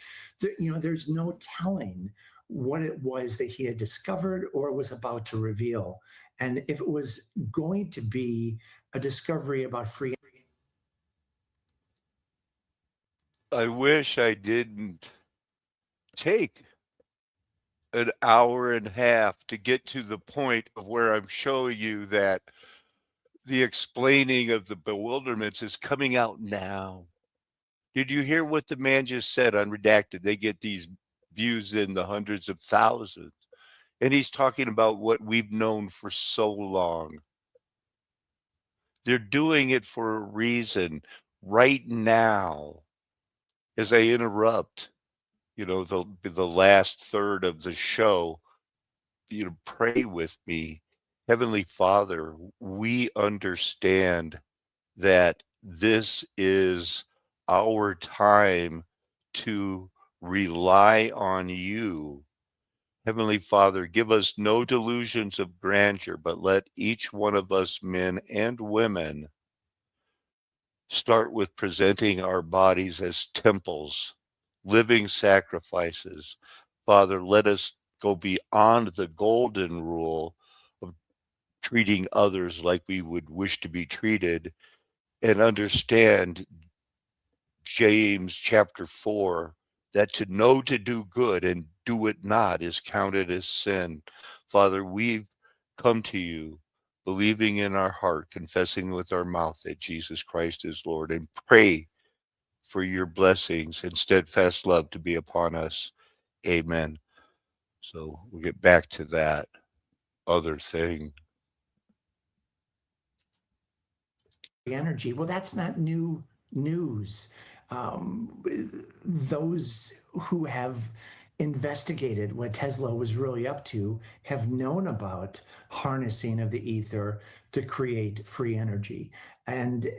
[SPEAKER 17] There's no telling what it was that he had discovered or was about to reveal. And if it was going to be a discovery about free,
[SPEAKER 1] I wish I didn't take an hour and a half to get to the point of where I'm showing you that the explaining of the bewilderments is coming out now. Did you hear what the man just said unredacted? They get these views in the hundreds of thousands. And he's talking about what we've known for so long. They're doing it for a reason right now. As I interrupt, the last third of the show, pray with me. Heavenly Father, we understand that this is our time to rely on you. Heavenly Father, give us no delusions of grandeur, but let each one of us, men and women, start with presenting our bodies as temples, living sacrifices. Father, let us go beyond the golden rule of treating others like we would wish to be treated and understand James chapter 4 that to know to do good and do it not is counted as sin. Father, we've come to you believing in our heart, confessing with our mouth that Jesus Christ is Lord, and pray for your blessings and steadfast love to be upon us. Amen. So we'll get back to that other thing.
[SPEAKER 17] energy. Well, that's not new news. Those who have investigated what Tesla was really up to have known about harnessing of the ether to create free energy. And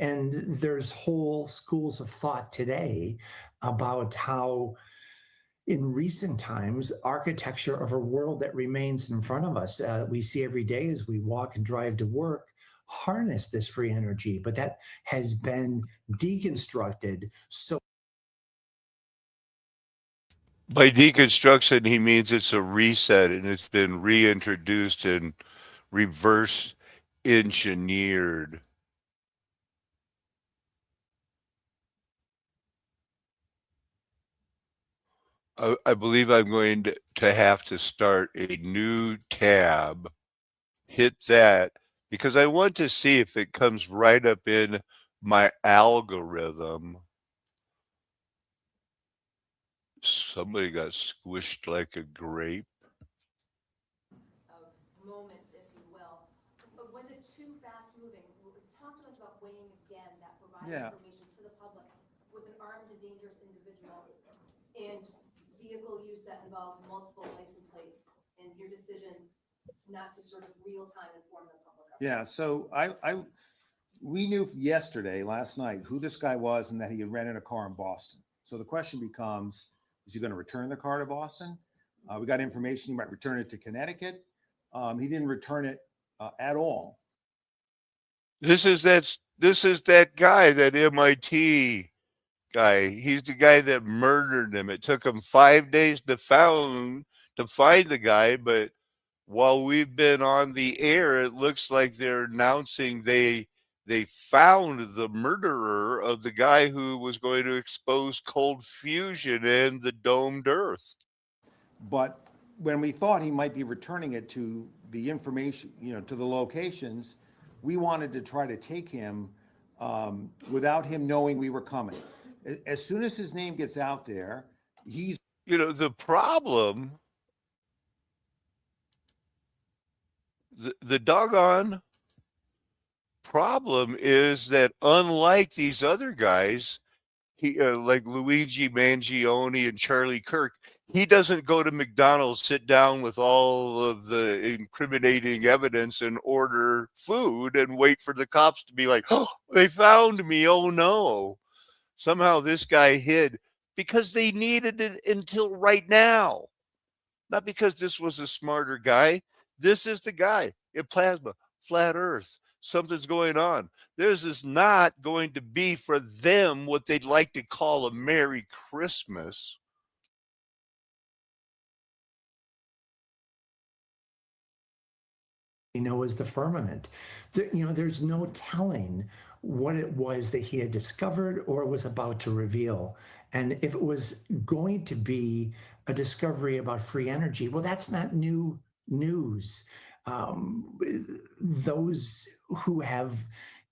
[SPEAKER 17] there's whole schools of thought today about how in recent times, architecture of a world that remains in front of us, we see every day as we walk and drive to work, harness this free energy, but that has been deconstructed. So
[SPEAKER 1] by deconstruction, he means it's a reset and it's been reintroduced and reverse engineered. I believe I'm going to have to start a new tab. Hit that because I want to see if it comes right up in my algorithm. Somebody got squished like a grape.
[SPEAKER 19] Moments, if you will. But was it too fast moving? Talk to us about weighing again that provides information to the public. with an armed and dangerous individual and vehicle use that involved multiple license plates, and your decision not to sort of real time inform the public?
[SPEAKER 20] Yeah, so we knew yesterday, last night, who this guy was and that he had rented a car in Boston. So the question becomes, is he going to return the car to Boston? We got information he might return it to Connecticut. He didn't return it at all.
[SPEAKER 1] This is that guy, that MIT guy. He's the guy that murdered him. It took him 5 days to find the guy, but while we've been on the air, it looks like they're announcing they found the murderer of the guy who was going to expose cold fusion and the domed earth.
[SPEAKER 20] But when we thought he might be returning it to the information, to the locations, we wanted to try to take him without him knowing we were coming. As soon as his name gets out there, he's...
[SPEAKER 1] The problem, the doggone problem is that unlike these other guys, he like Luigi Mangione and Charlie Kirk, he doesn't go to McDonald's, sit down with all of the incriminating evidence and order food and wait for the cops to be like, oh, they found me. Oh no. Somehow this guy hid because they needed it until right now. Not because this was a smarter guy. This is the guy in plasma, flat earth. Something's going on. This is not going to be for them what they'd like to call a Merry Christmas.
[SPEAKER 17] Is the firmament. There's no telling what it was that he had discovered or was about to reveal. And if it was going to be a discovery about free energy, well, that's not new news. Those who have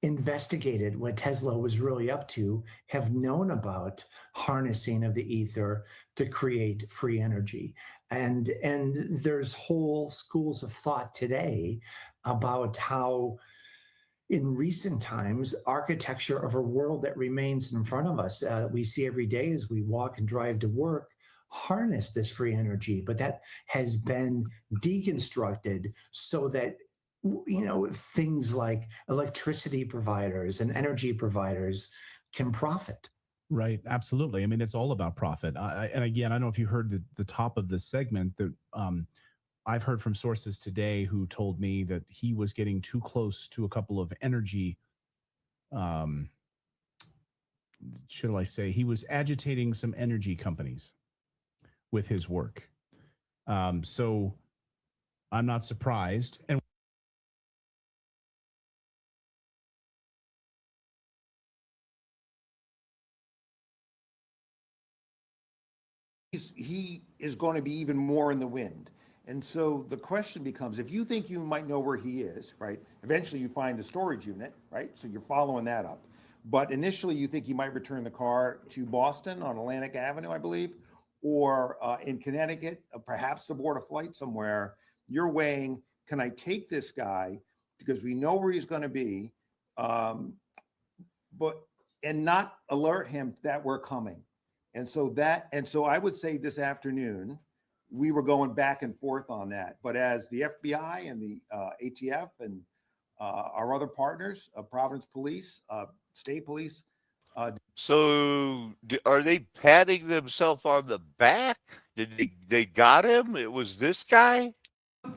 [SPEAKER 17] investigated what Tesla was really up to have known about harnessing of the ether to create free energy. And there's whole schools of thought today about how in recent times, architecture of a world that remains in front of us, we see every day as we walk and drive to work, harness this free energy, but that has been deconstructed so that things like electricity providers and energy providers can profit.
[SPEAKER 18] Right. Absolutely. I mean, it's all about profit. And again, I don't know if you heard the top of this segment that I've heard from sources today who told me that he was getting too close to a couple of energy, should I say, he was agitating some energy companies with his work. So I'm not surprised. And
[SPEAKER 20] he is going to be even more in the wind. And so the question becomes, if you think you might know where he is, right? Eventually you find the storage unit, right? So you're following that up. But initially you think he might return the car to Boston on Atlantic Avenue, I believe, or in Connecticut, perhaps to board a flight somewhere. You're weighing, can I take this guy because we know where he's going to be, and not alert him that we're coming. And so I would say this afternoon, we were going back and forth on that. But as the FBI and the ATF and our other partners, Providence Police, State Police.
[SPEAKER 1] So are they patting themselves on the back? Did they got him? It was this guy?
[SPEAKER 21] The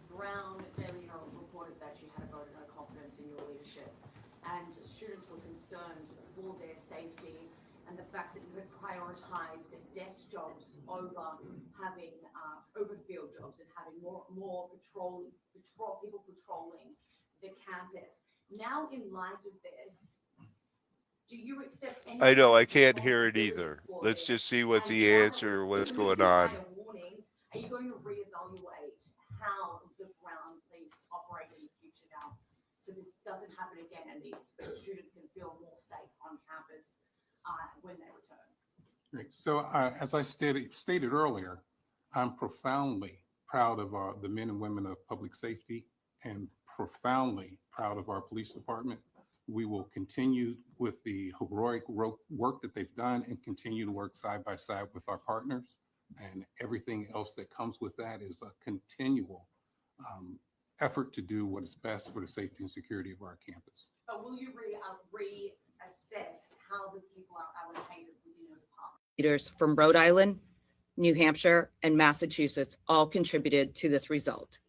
[SPEAKER 21] Brown Daily Herald reported that you had a vote of no confidence in your leadership, and students were concerned for their safety and the fact that you had prioritized desk jobs over having over field jobs and having more people patrolling the campus. Now, in light of this, do you accept any?
[SPEAKER 1] I know, I can't hear it either. Let's just see what the answer, what's going on.
[SPEAKER 21] Warnings, are you going to reevaluate how the Brown police operate in the future now, so this doesn't happen again and these students can feel more safe on campus when they return?
[SPEAKER 22] Great. So as I stated earlier, I'm profoundly proud of the men and women of public safety and profoundly proud of our police department We will continue with the heroic work that they've done and continue to work side by side with our partners. And everything else that comes with that is a continual effort to do what is best for the safety and security of our campus.
[SPEAKER 2] But will you reassess how the people are allocated within your department?
[SPEAKER 3] Leaders from Rhode Island, New Hampshire, and Massachusetts all contributed to this result.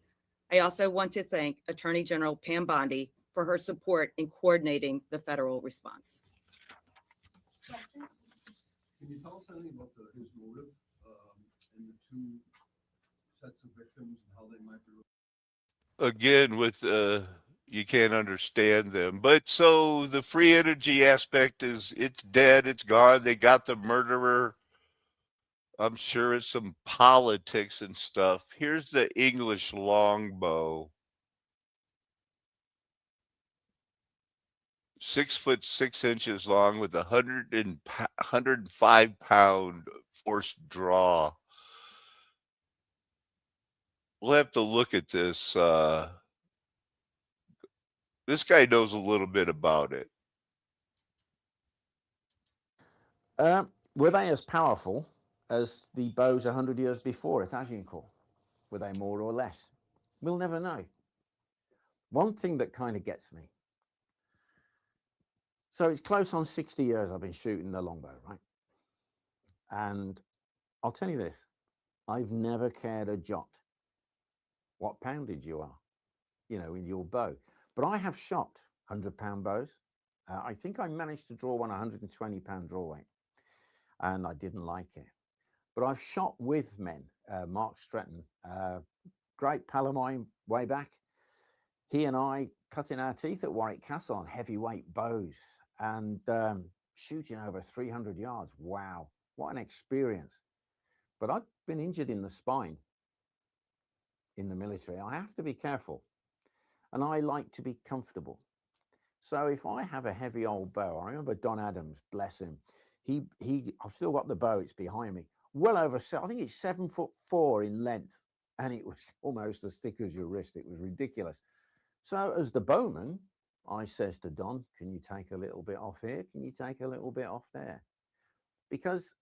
[SPEAKER 3] I also want to thank Attorney General Pam Bondi for her support in coordinating the federal response.
[SPEAKER 23] Can you tell us anything about his motive and the two sets of victims and how they might be?
[SPEAKER 1] Again, with you can't understand them. But so the free energy aspect is it's dead, it's gone. They got the murderer. I'm sure it's some politics and stuff. Here's the English longbow. 6 foot 6 inches long with 105-pound forced draw. We'll have to look at this. This guy knows a little bit about it.
[SPEAKER 24] Were they as powerful as the bows 100 years before at Agincourt? Were they more or less? We'll never know. One thing that kind of gets me. So it's close on 60 years I've been shooting the longbow, right? And I'll tell you this, I've never cared a jot what poundage you are, you know, in your bow. But I have shot 100-pound bows. I think I managed to draw one 120-pound draw weight, and I didn't like it. But I've shot with men, Mark Stretton, great pal of mine way back. He and I cutting our teeth at Warwick Castle on heavyweight bows and shooting over 300 yards. Wow, what an experience. But I've been injured in the spine in the military. I have to be careful, and I like to be comfortable. So if I have a heavy old bow, I remember Don Adams, bless him, I've still got the bow, it's behind me, well over, I think it's 7'4" in length, and it was almost as thick as your wrist. It was ridiculous. So as the bowman, I says to Don, can you take a little bit off here? Can you take a little bit off there? Because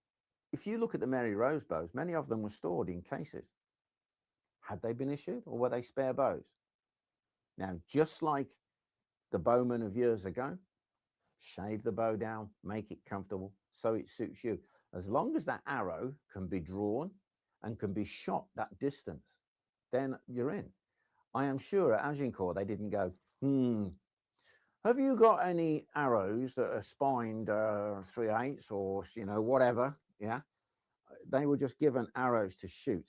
[SPEAKER 24] if you look at the Mary Rose bows, many of them were stored in cases. Had they been issued, or were they spare bows? Now, just like the bowman of years ago, shave the bow down, make it comfortable so it suits you. As long as that arrow can be drawn and can be shot that distance, then you're in. I am sure at Agincourt they didn't go, have you got any arrows that are spined 3/8 or, you know, whatever? Yeah. They were just given arrows to shoot.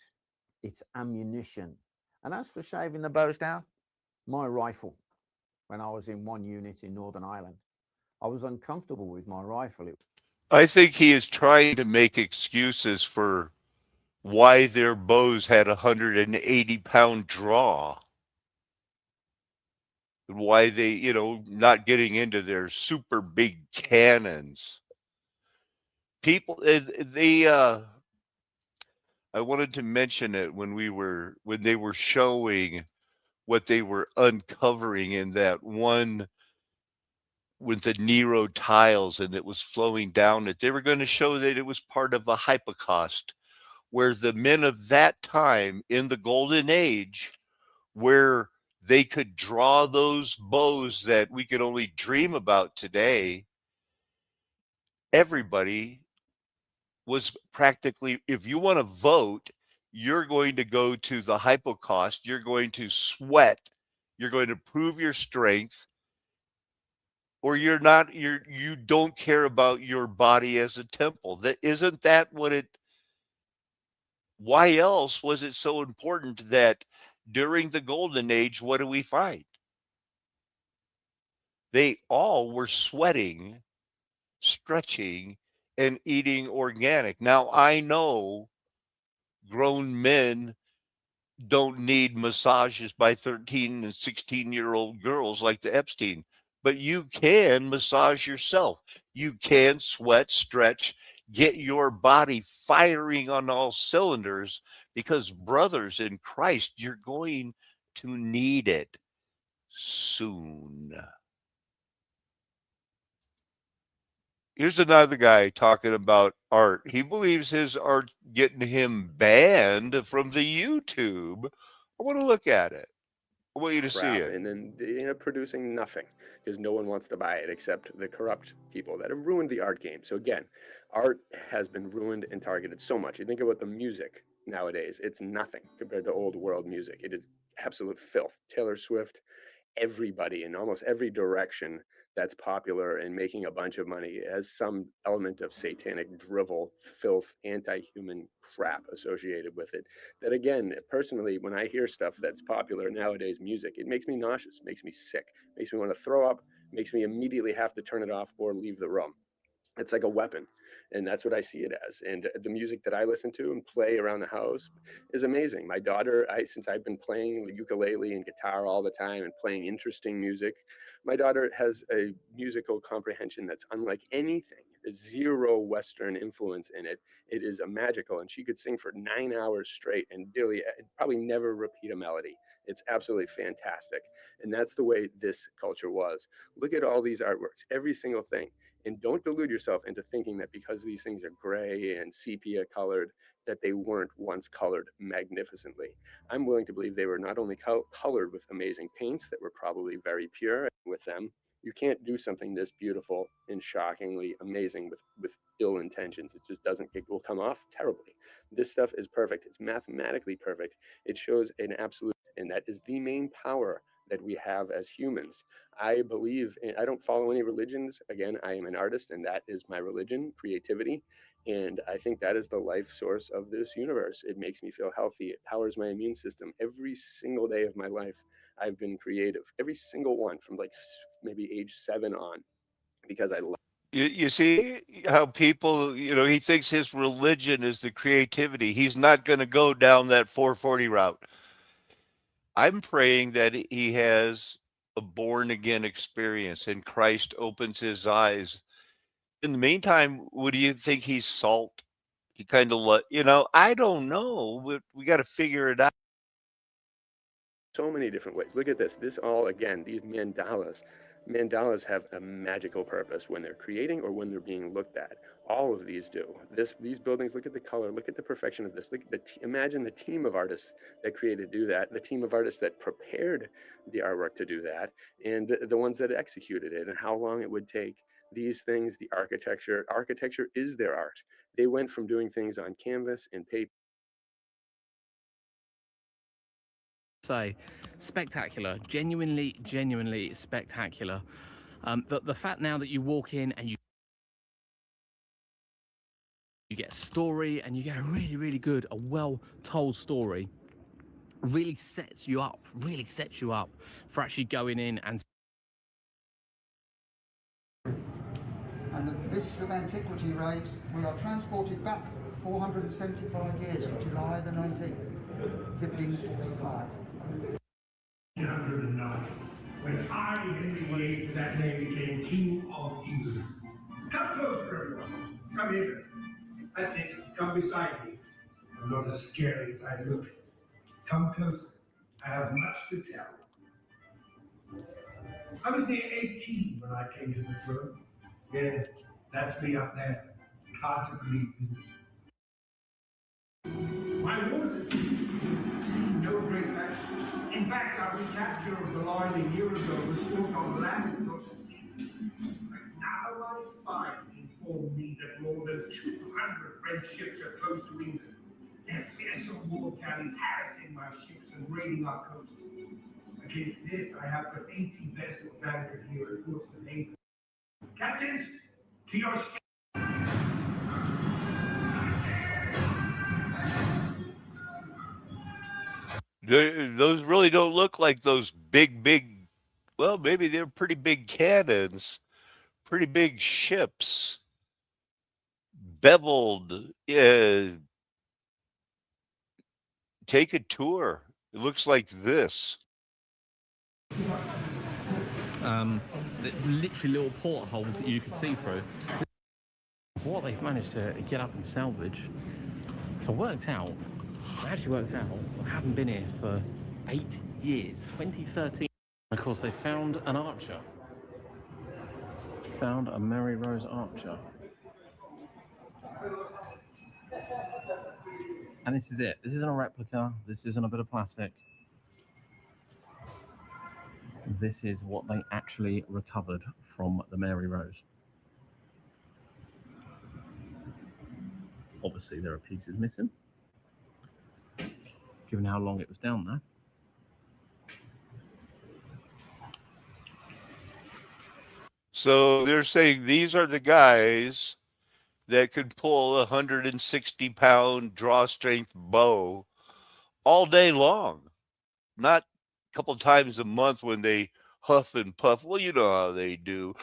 [SPEAKER 24] It's ammunition. And as for shaving the bows down, my rifle, when I was in one unit in Northern Ireland, I was uncomfortable with my rifle.
[SPEAKER 1] I think he is trying to make excuses for why their bows had 180-pound draw. Why they, you know, not getting into their super big cannons. People, I wanted to mention it when they were showing what they were uncovering in that one with the Nero tiles, and it was flowing down it. They were going to show that it was part of a hypocaust, where the men of that time in the Golden Age, where they could draw those bows that we could only dream about today, everybody was practically, if you want to vote, you're going to go to the hypocaust, you're going to sweat, you're going to prove your strength, or you don't care about your body as a temple. Isn't that what it, why else was it so important that during the Golden Age, what do we find? They all were sweating, stretching, and eating organic. Now, I know grown men don't need massages by 13 and 16-year-old girls like the Epstein, but you can massage yourself. You can sweat, stretch, get your body firing on all cylinders, because, brothers in Christ, you're going to need it soon. Here's another guy talking about art. He believes his art getting him banned from the YouTube. I want to look at it. I want you to see
[SPEAKER 4] crap,
[SPEAKER 1] it.
[SPEAKER 4] and then they end up producing nothing because no one wants to buy it except the corrupt people that have ruined the art game. So again, art has been ruined and targeted so much. You think about the music nowadays, it's nothing compared to old world music. It is absolute filth. Taylor Swift, everybody in almost every direction that's popular and making a bunch of money has some element of satanic drivel, filth, anti-human crap associated with it. That again, personally, when I hear stuff that's popular nowadays music, it makes me nauseous, makes me sick, makes me want to throw up, makes me immediately have to turn it off or leave the room. It's like a weapon, and that's what I see it as. And the music that I listen to and play around the house is amazing. My daughter, since I've been playing the ukulele and guitar all the time and playing interesting music, my daughter has a musical comprehension that's unlike anything. There's zero Western influence in it. It is a magical, and she could sing for 9 hours straight and probably never repeat a melody. It's absolutely fantastic. And that's the way this culture was. Look at all these artworks, every single thing. And don't delude yourself into thinking that because these things are gray and sepia colored, that they weren't once colored magnificently. I'm willing to believe they were not only colored with amazing paints that were probably very pure with them. You can't do something this beautiful and shockingly amazing with ill intentions. It just doesn't, it will come off terribly. This stuff is perfect. It's mathematically perfect. It shows an absolute, and that is the main power that we have as humans. I believe, I don't follow any religions. Again, I am an artist, and that is my religion, creativity. And I think that is the life source of this universe. It makes me feel healthy. It powers my immune system. Every single day of my life, I've been creative. Every single one from like maybe age 7 on, because I love.
[SPEAKER 1] You see how people, he thinks his religion is the creativity. He's not going to go down that 440 route. I'm praying that he has a born again experience and Christ opens his eyes. In the meantime, what do you think he's salt? He kind of, I don't know, but we got to figure it out.
[SPEAKER 4] So many different ways. Look at this. This all, again, these mandalas. Mandalas have a magical purpose when they're creating or when they're being looked at. All of these do. These buildings, look at the color, look at the perfection of this. Look at imagine the team of artists that created do that, the team of artists that prepared the artwork to do that, and the ones that executed it, and how long it would take. These things, the architecture is their art. They went from doing things on canvas and paper.
[SPEAKER 5] Say spectacular, genuinely spectacular. The fact now that you walk in and you get a story and you get a really good, a well told story, really sets you up for actually going in and.
[SPEAKER 6] And at this of antiquity rate, we are transported back 475 years to July the 19th, 1545.
[SPEAKER 9] 309, when I, Henry VIII, that name became King of England. Come closer, everyone. Come here. That's it. Come beside me. I'm not as scary as I look. Come closer. I have much to tell. I was near 18 when I came to the throne. Yes, that's me up there. Hard to believe, isn't it? My wars at sea seen no great battles. In fact, our recapture of the line a year ago was fought on land and not at sea. But now my spies inform me that more than 200 French ships are close to England. Their fearsome war galleys harassing my ships and raiding our coast. Against this, I have but 80 vessels anchored here at Portsmouth Haven. Captains, to your ships.
[SPEAKER 1] Those really don't look like those big, well, maybe they're pretty big cannons, pretty big ships, beveled. Take a tour. It looks like this.
[SPEAKER 5] Literally little portholes that you could see through. What they've managed to get up and salvage, I actually worked out, I haven't been here for 8 years, 2013. Of course, they found an archer. found a Mary Rose Archer. And this is it. This isn't a replica. This isn't a bit of plastic. This is what they actually recovered from the Mary Rose. Obviously, there are pieces missing, given how long it was down there.
[SPEAKER 1] So they're saying these are the guys that could pull a 160-pound draw strength bow all day long, not a couple times a month when they huff and puff. Well, you know how they do.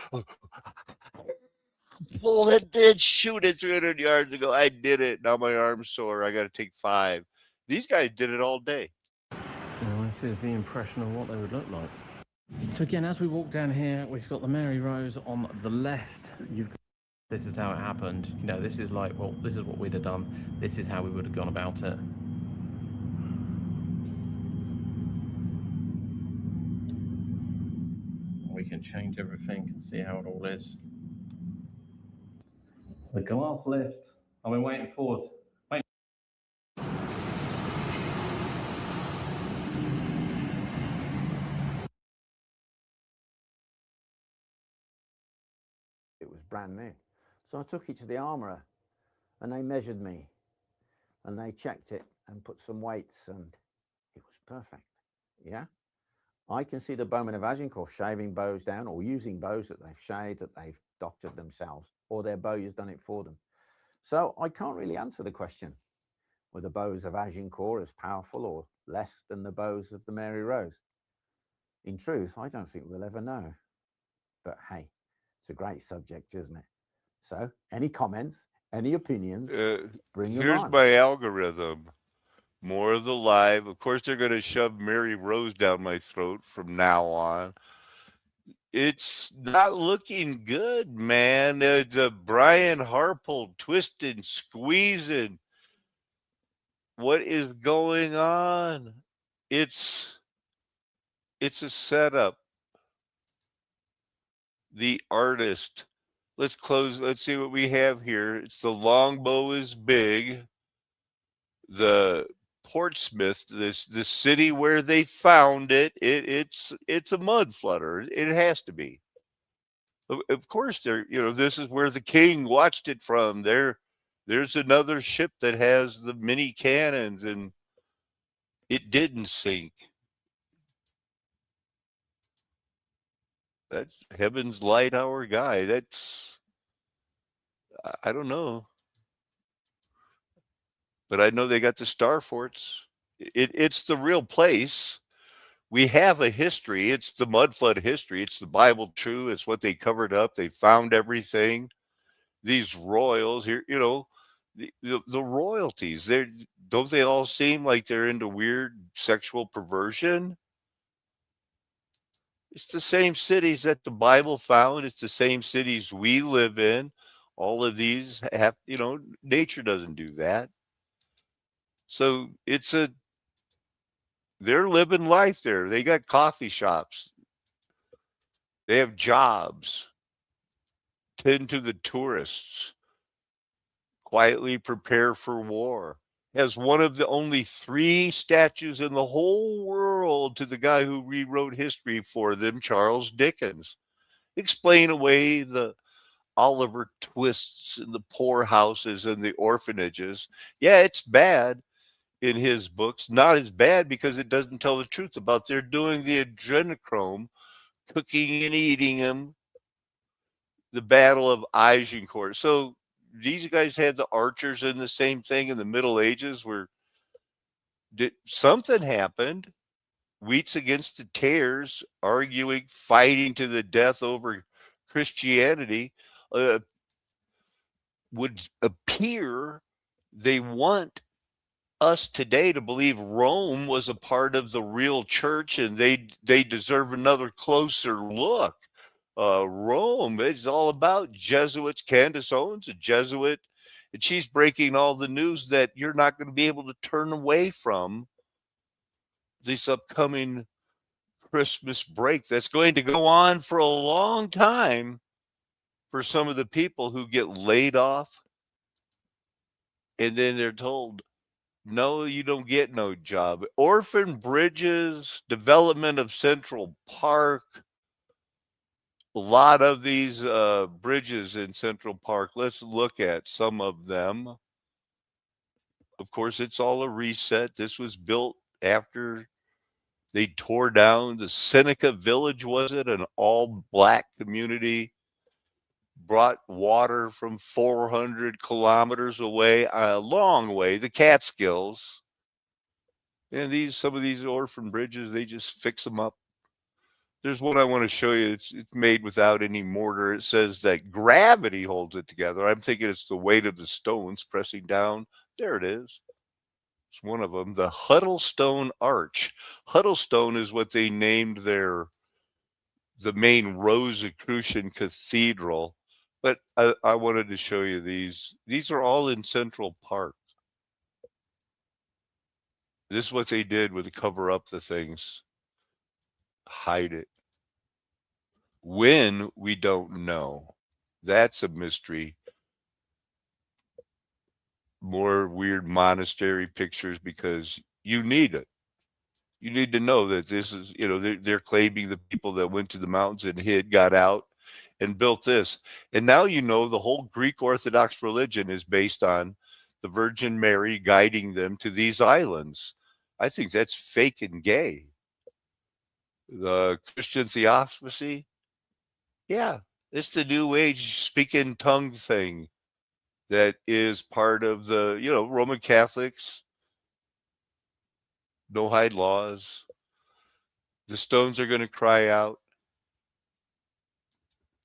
[SPEAKER 1] Pull it, did shoot it 300 yards ago. I did it. Now my arm's sore. I got to take 5. These guys did it all day.
[SPEAKER 5] Now, this is the impression of what they would look like. So again, as we walk down here, we've got the Mary Rose on the left. You've got, this is how it happened. You know, this is like, well, this is what we'd have done. This is how we would have gone about it. We can change everything and see how it all is. The glass lift. I've been waiting forward. Wait.
[SPEAKER 24] It was brand new. So I took it to the armourer and they measured me and they checked it and put some weights and it was perfect. Yeah. I can see the bowmen of Agincourt shaving bows down or using bows that they've shaved, that they've doctored themselves, or their bowyer's done it for them. So I can't really answer the question whether bows of Agincourt as powerful or less than the bows of the Mary Rose. In truth, I don't think we'll ever know. But hey, it's a great subject, isn't it? So, any comments, any opinions, bring them
[SPEAKER 1] Here's
[SPEAKER 24] on.
[SPEAKER 1] my algorithm. More of the live. Of course, they're going to shove Mary Rose down my throat from now on. It's not looking good, man. The Brian Harpole twisting, squeezing. What is going on? It's a setup. The artist. Let's close. Let's see what we have here. It's the longbow is big. The Portsmouth, this city where they found it, it's a mud flutter. It has to be. Of course, this is where the king watched it from. There's another ship that has the mini cannons, and it didn't sink. That's Heaven's Light, our guy. I don't know. But I know they got the star forts. It's the real place. We have a history. It's the mud flood history. It's the Bible true. It's what they covered up. They found everything. These royals here, the royalties. Don't they all seem like they're into weird sexual perversion? It's the same cities that the Bible found. It's the same cities we live in. All of these have, nature doesn't do that. So they're living life there. They got coffee shops. They have jobs. Tend to the tourists. Quietly prepare for war. Has one of the only 3 statues in the whole world to the guy who rewrote history for them, Charles Dickens. Explain away the Oliver Twists and the poorhouses and the orphanages. Yeah, it's bad in his books. Not as bad because it doesn't tell the truth about they're doing the adrenochrome, cooking and eating them, the Battle of Agincourt. So these guys had the archers in the same thing in the Middle Ages where something happened. Wheats against the tares, arguing, fighting to the death over Christianity. Would appear they want us today to believe Rome was a part of the real church and they deserve another closer look. Rome is all about Jesuits. Candace Owens, a Jesuit, and she's breaking all the news that you're not going to be able to turn away from this upcoming Christmas break that's going to go on for a long time. for some of the people who get laid off and then they're told, no, you don't get no job. Orphan bridges, development of Central Park, a lot of these bridges in Central Park. Let's look at some of them. Of course, it's all a reset. This was built after they tore down the Seneca Village, was it? An all black community, brought water from 400 kilometers away, a long way, the Catskills. And some of these orphan bridges, they just fix them up. There's one I want to show you. It's made without any mortar. It says that gravity holds it together. I'm thinking it's the weight of the stones pressing down. There it is. It's one of them. The Huddlestone Arch. Huddlestone is what they named the main Rosicrucian Cathedral. But I wanted to show you these. These are all in Central Park. This is what they did with to cover up the things. Hide it. When, we don't know. That's a mystery. More weird monastery pictures because you need it. You need to know that this is, they're claiming the people that went to the mountains and hid, got out, and built this. And now you know the whole Greek Orthodox religion is based on the Virgin Mary guiding them to these islands. I think that's fake and gay. The Christian theosophy, yeah, it's the New Age speaking tongue thing that is part of the, Roman Catholics, no hide laws. The stones are going to cry out.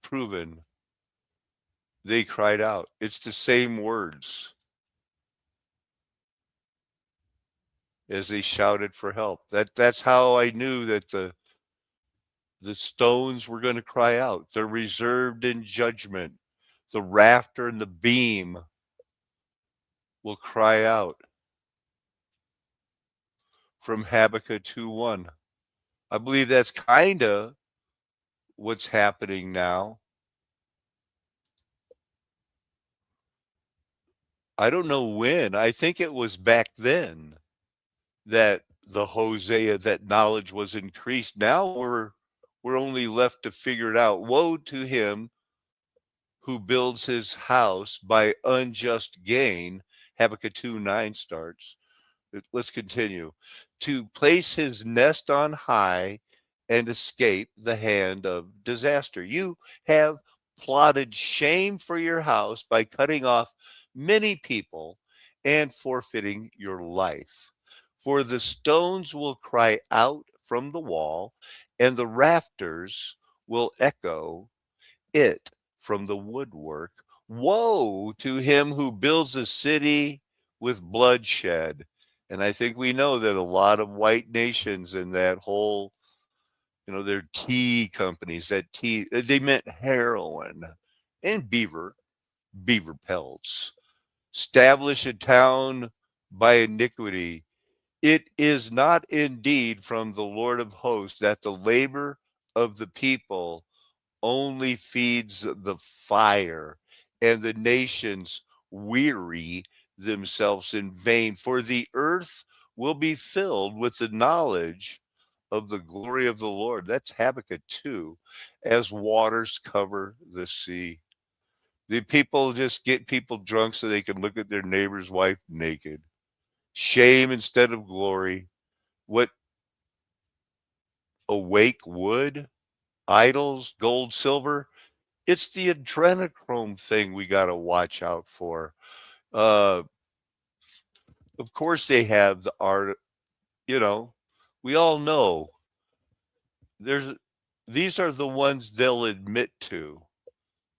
[SPEAKER 1] Proven. They cried out. It's the same words as they shouted for help. That's how I knew that the stones were going to cry out. They're reserved in judgment. The rafter and the beam will cry out. From Habakkuk 2:1. I believe that's kind of what's happening now. I don't know when. I think it was back then that the Hosea, that knowledge was increased. Now we're only left to figure it out. Woe to him who builds his house by unjust gain. Habakkuk 2:9 starts. Let's continue. To place his nest on high and escape the hand of disaster. You have plotted shame for your house by cutting off many people and forfeiting your life. For the stones will cry out from the wall, and the rafters will echo it from the woodwork. Woe to him who builds a city with bloodshed. And I think we know that a lot of white nations in that whole, their tea companies, they meant heroin and beaver pelts. Establish a town by iniquity. It is not indeed from the Lord of hosts that the labor of the people only feeds the fire, and the nations weary themselves in vain. For the earth will be filled with the knowledge of the glory of the Lord. That's Habakkuk 2, as waters cover the sea. The people just get people drunk so they can look at their neighbor's wife naked. Shame instead of glory. What awake wood, idols, gold, silver. It's the adrenochrome thing we got to watch out for. Of course, they have the art. We all know these are the ones they'll admit to,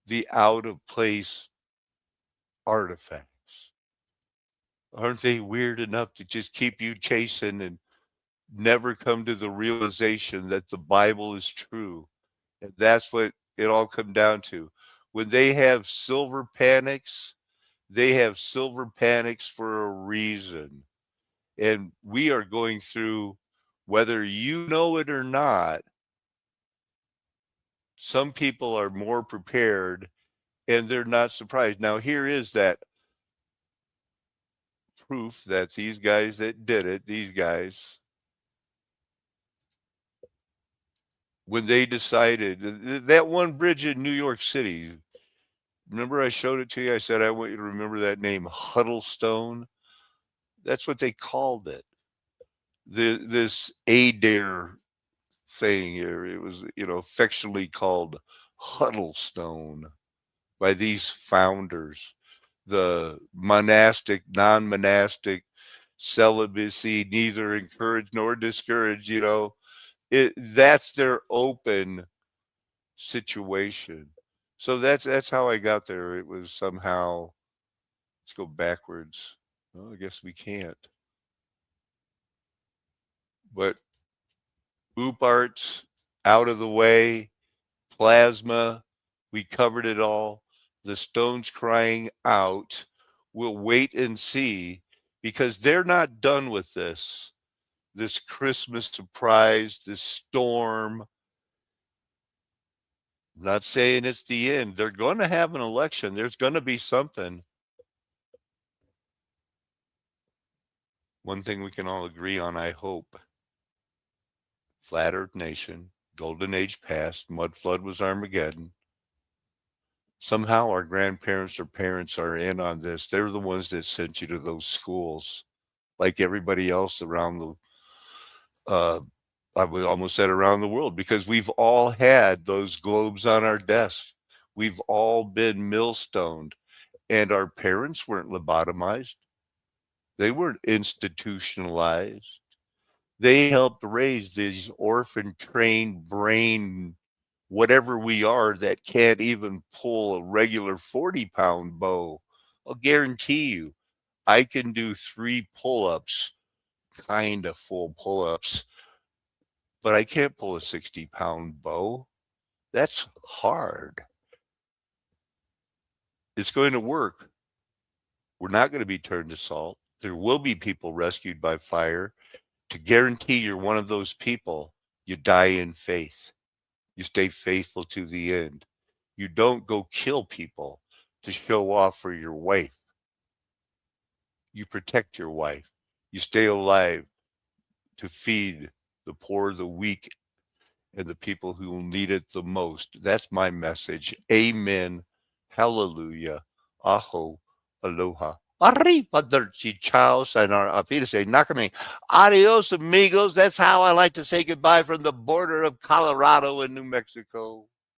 [SPEAKER 1] the out of place artifacts. Aren't they weird enough to just keep you chasing and never come to the realization that the Bible is true? And that's what it all come down to. When they have silver panics, they have silver panics for a reason. And we are going through, whether you know it or not, some people are more prepared and they're not surprised. Now, here is that proof that these guys that did it, these guys, when they decided that one bridge in New York City, remember I showed it to you? I said, I want you to remember that name, Huddlestone. That's what they called it. This Adair thing here, it was, affectionately called Huddlestone by these founders. The monastic, non-monastic, celibacy, neither encouraged nor discouraged, that's their open situation. So that's how I got there. It was somehow, let's go backwards. Well, I guess we can't. But Oop Arts, out of the way, plasma, we covered it all. The Stones crying out. We'll wait and see because they're not done with this Christmas surprise, this storm. I'm not saying it's the end. They're going to have an election. There's going to be something. One thing we can all agree on, I hope. Flat Earth Nation, Golden Age past, Mud Flood was Armageddon. Somehow our grandparents or parents are in on this. They're the ones that sent you to those schools, like everybody else around I would almost said around the world, because we've all had those globes on our desks. We've all been millstoned, and our parents weren't lobotomized. They weren't institutionalized. They helped raise these orphan trained brain, whatever we are, that can't even pull a regular 40-pound bow. I'll guarantee you, I can do 3 pull-ups, kind of full pull-ups, but I can't pull a 60-pound bow. That's hard. It's going to work. We're not going to be turned to salt. There will be people rescued by fire. To guarantee you're one of those people, you die in faith. You stay faithful to the end. You don't go kill people to show off for your wife. You protect your wife. You stay alive to feed the poor, the weak, and the people who will need it the most. That's my message. Amen. Hallelujah. Aho. Aloha. Arrivederci. Ciao. Sayonara. Auf Wiedersehen. Nakame. Adios, amigos. That's how I like to say goodbye from the border of Colorado and New Mexico.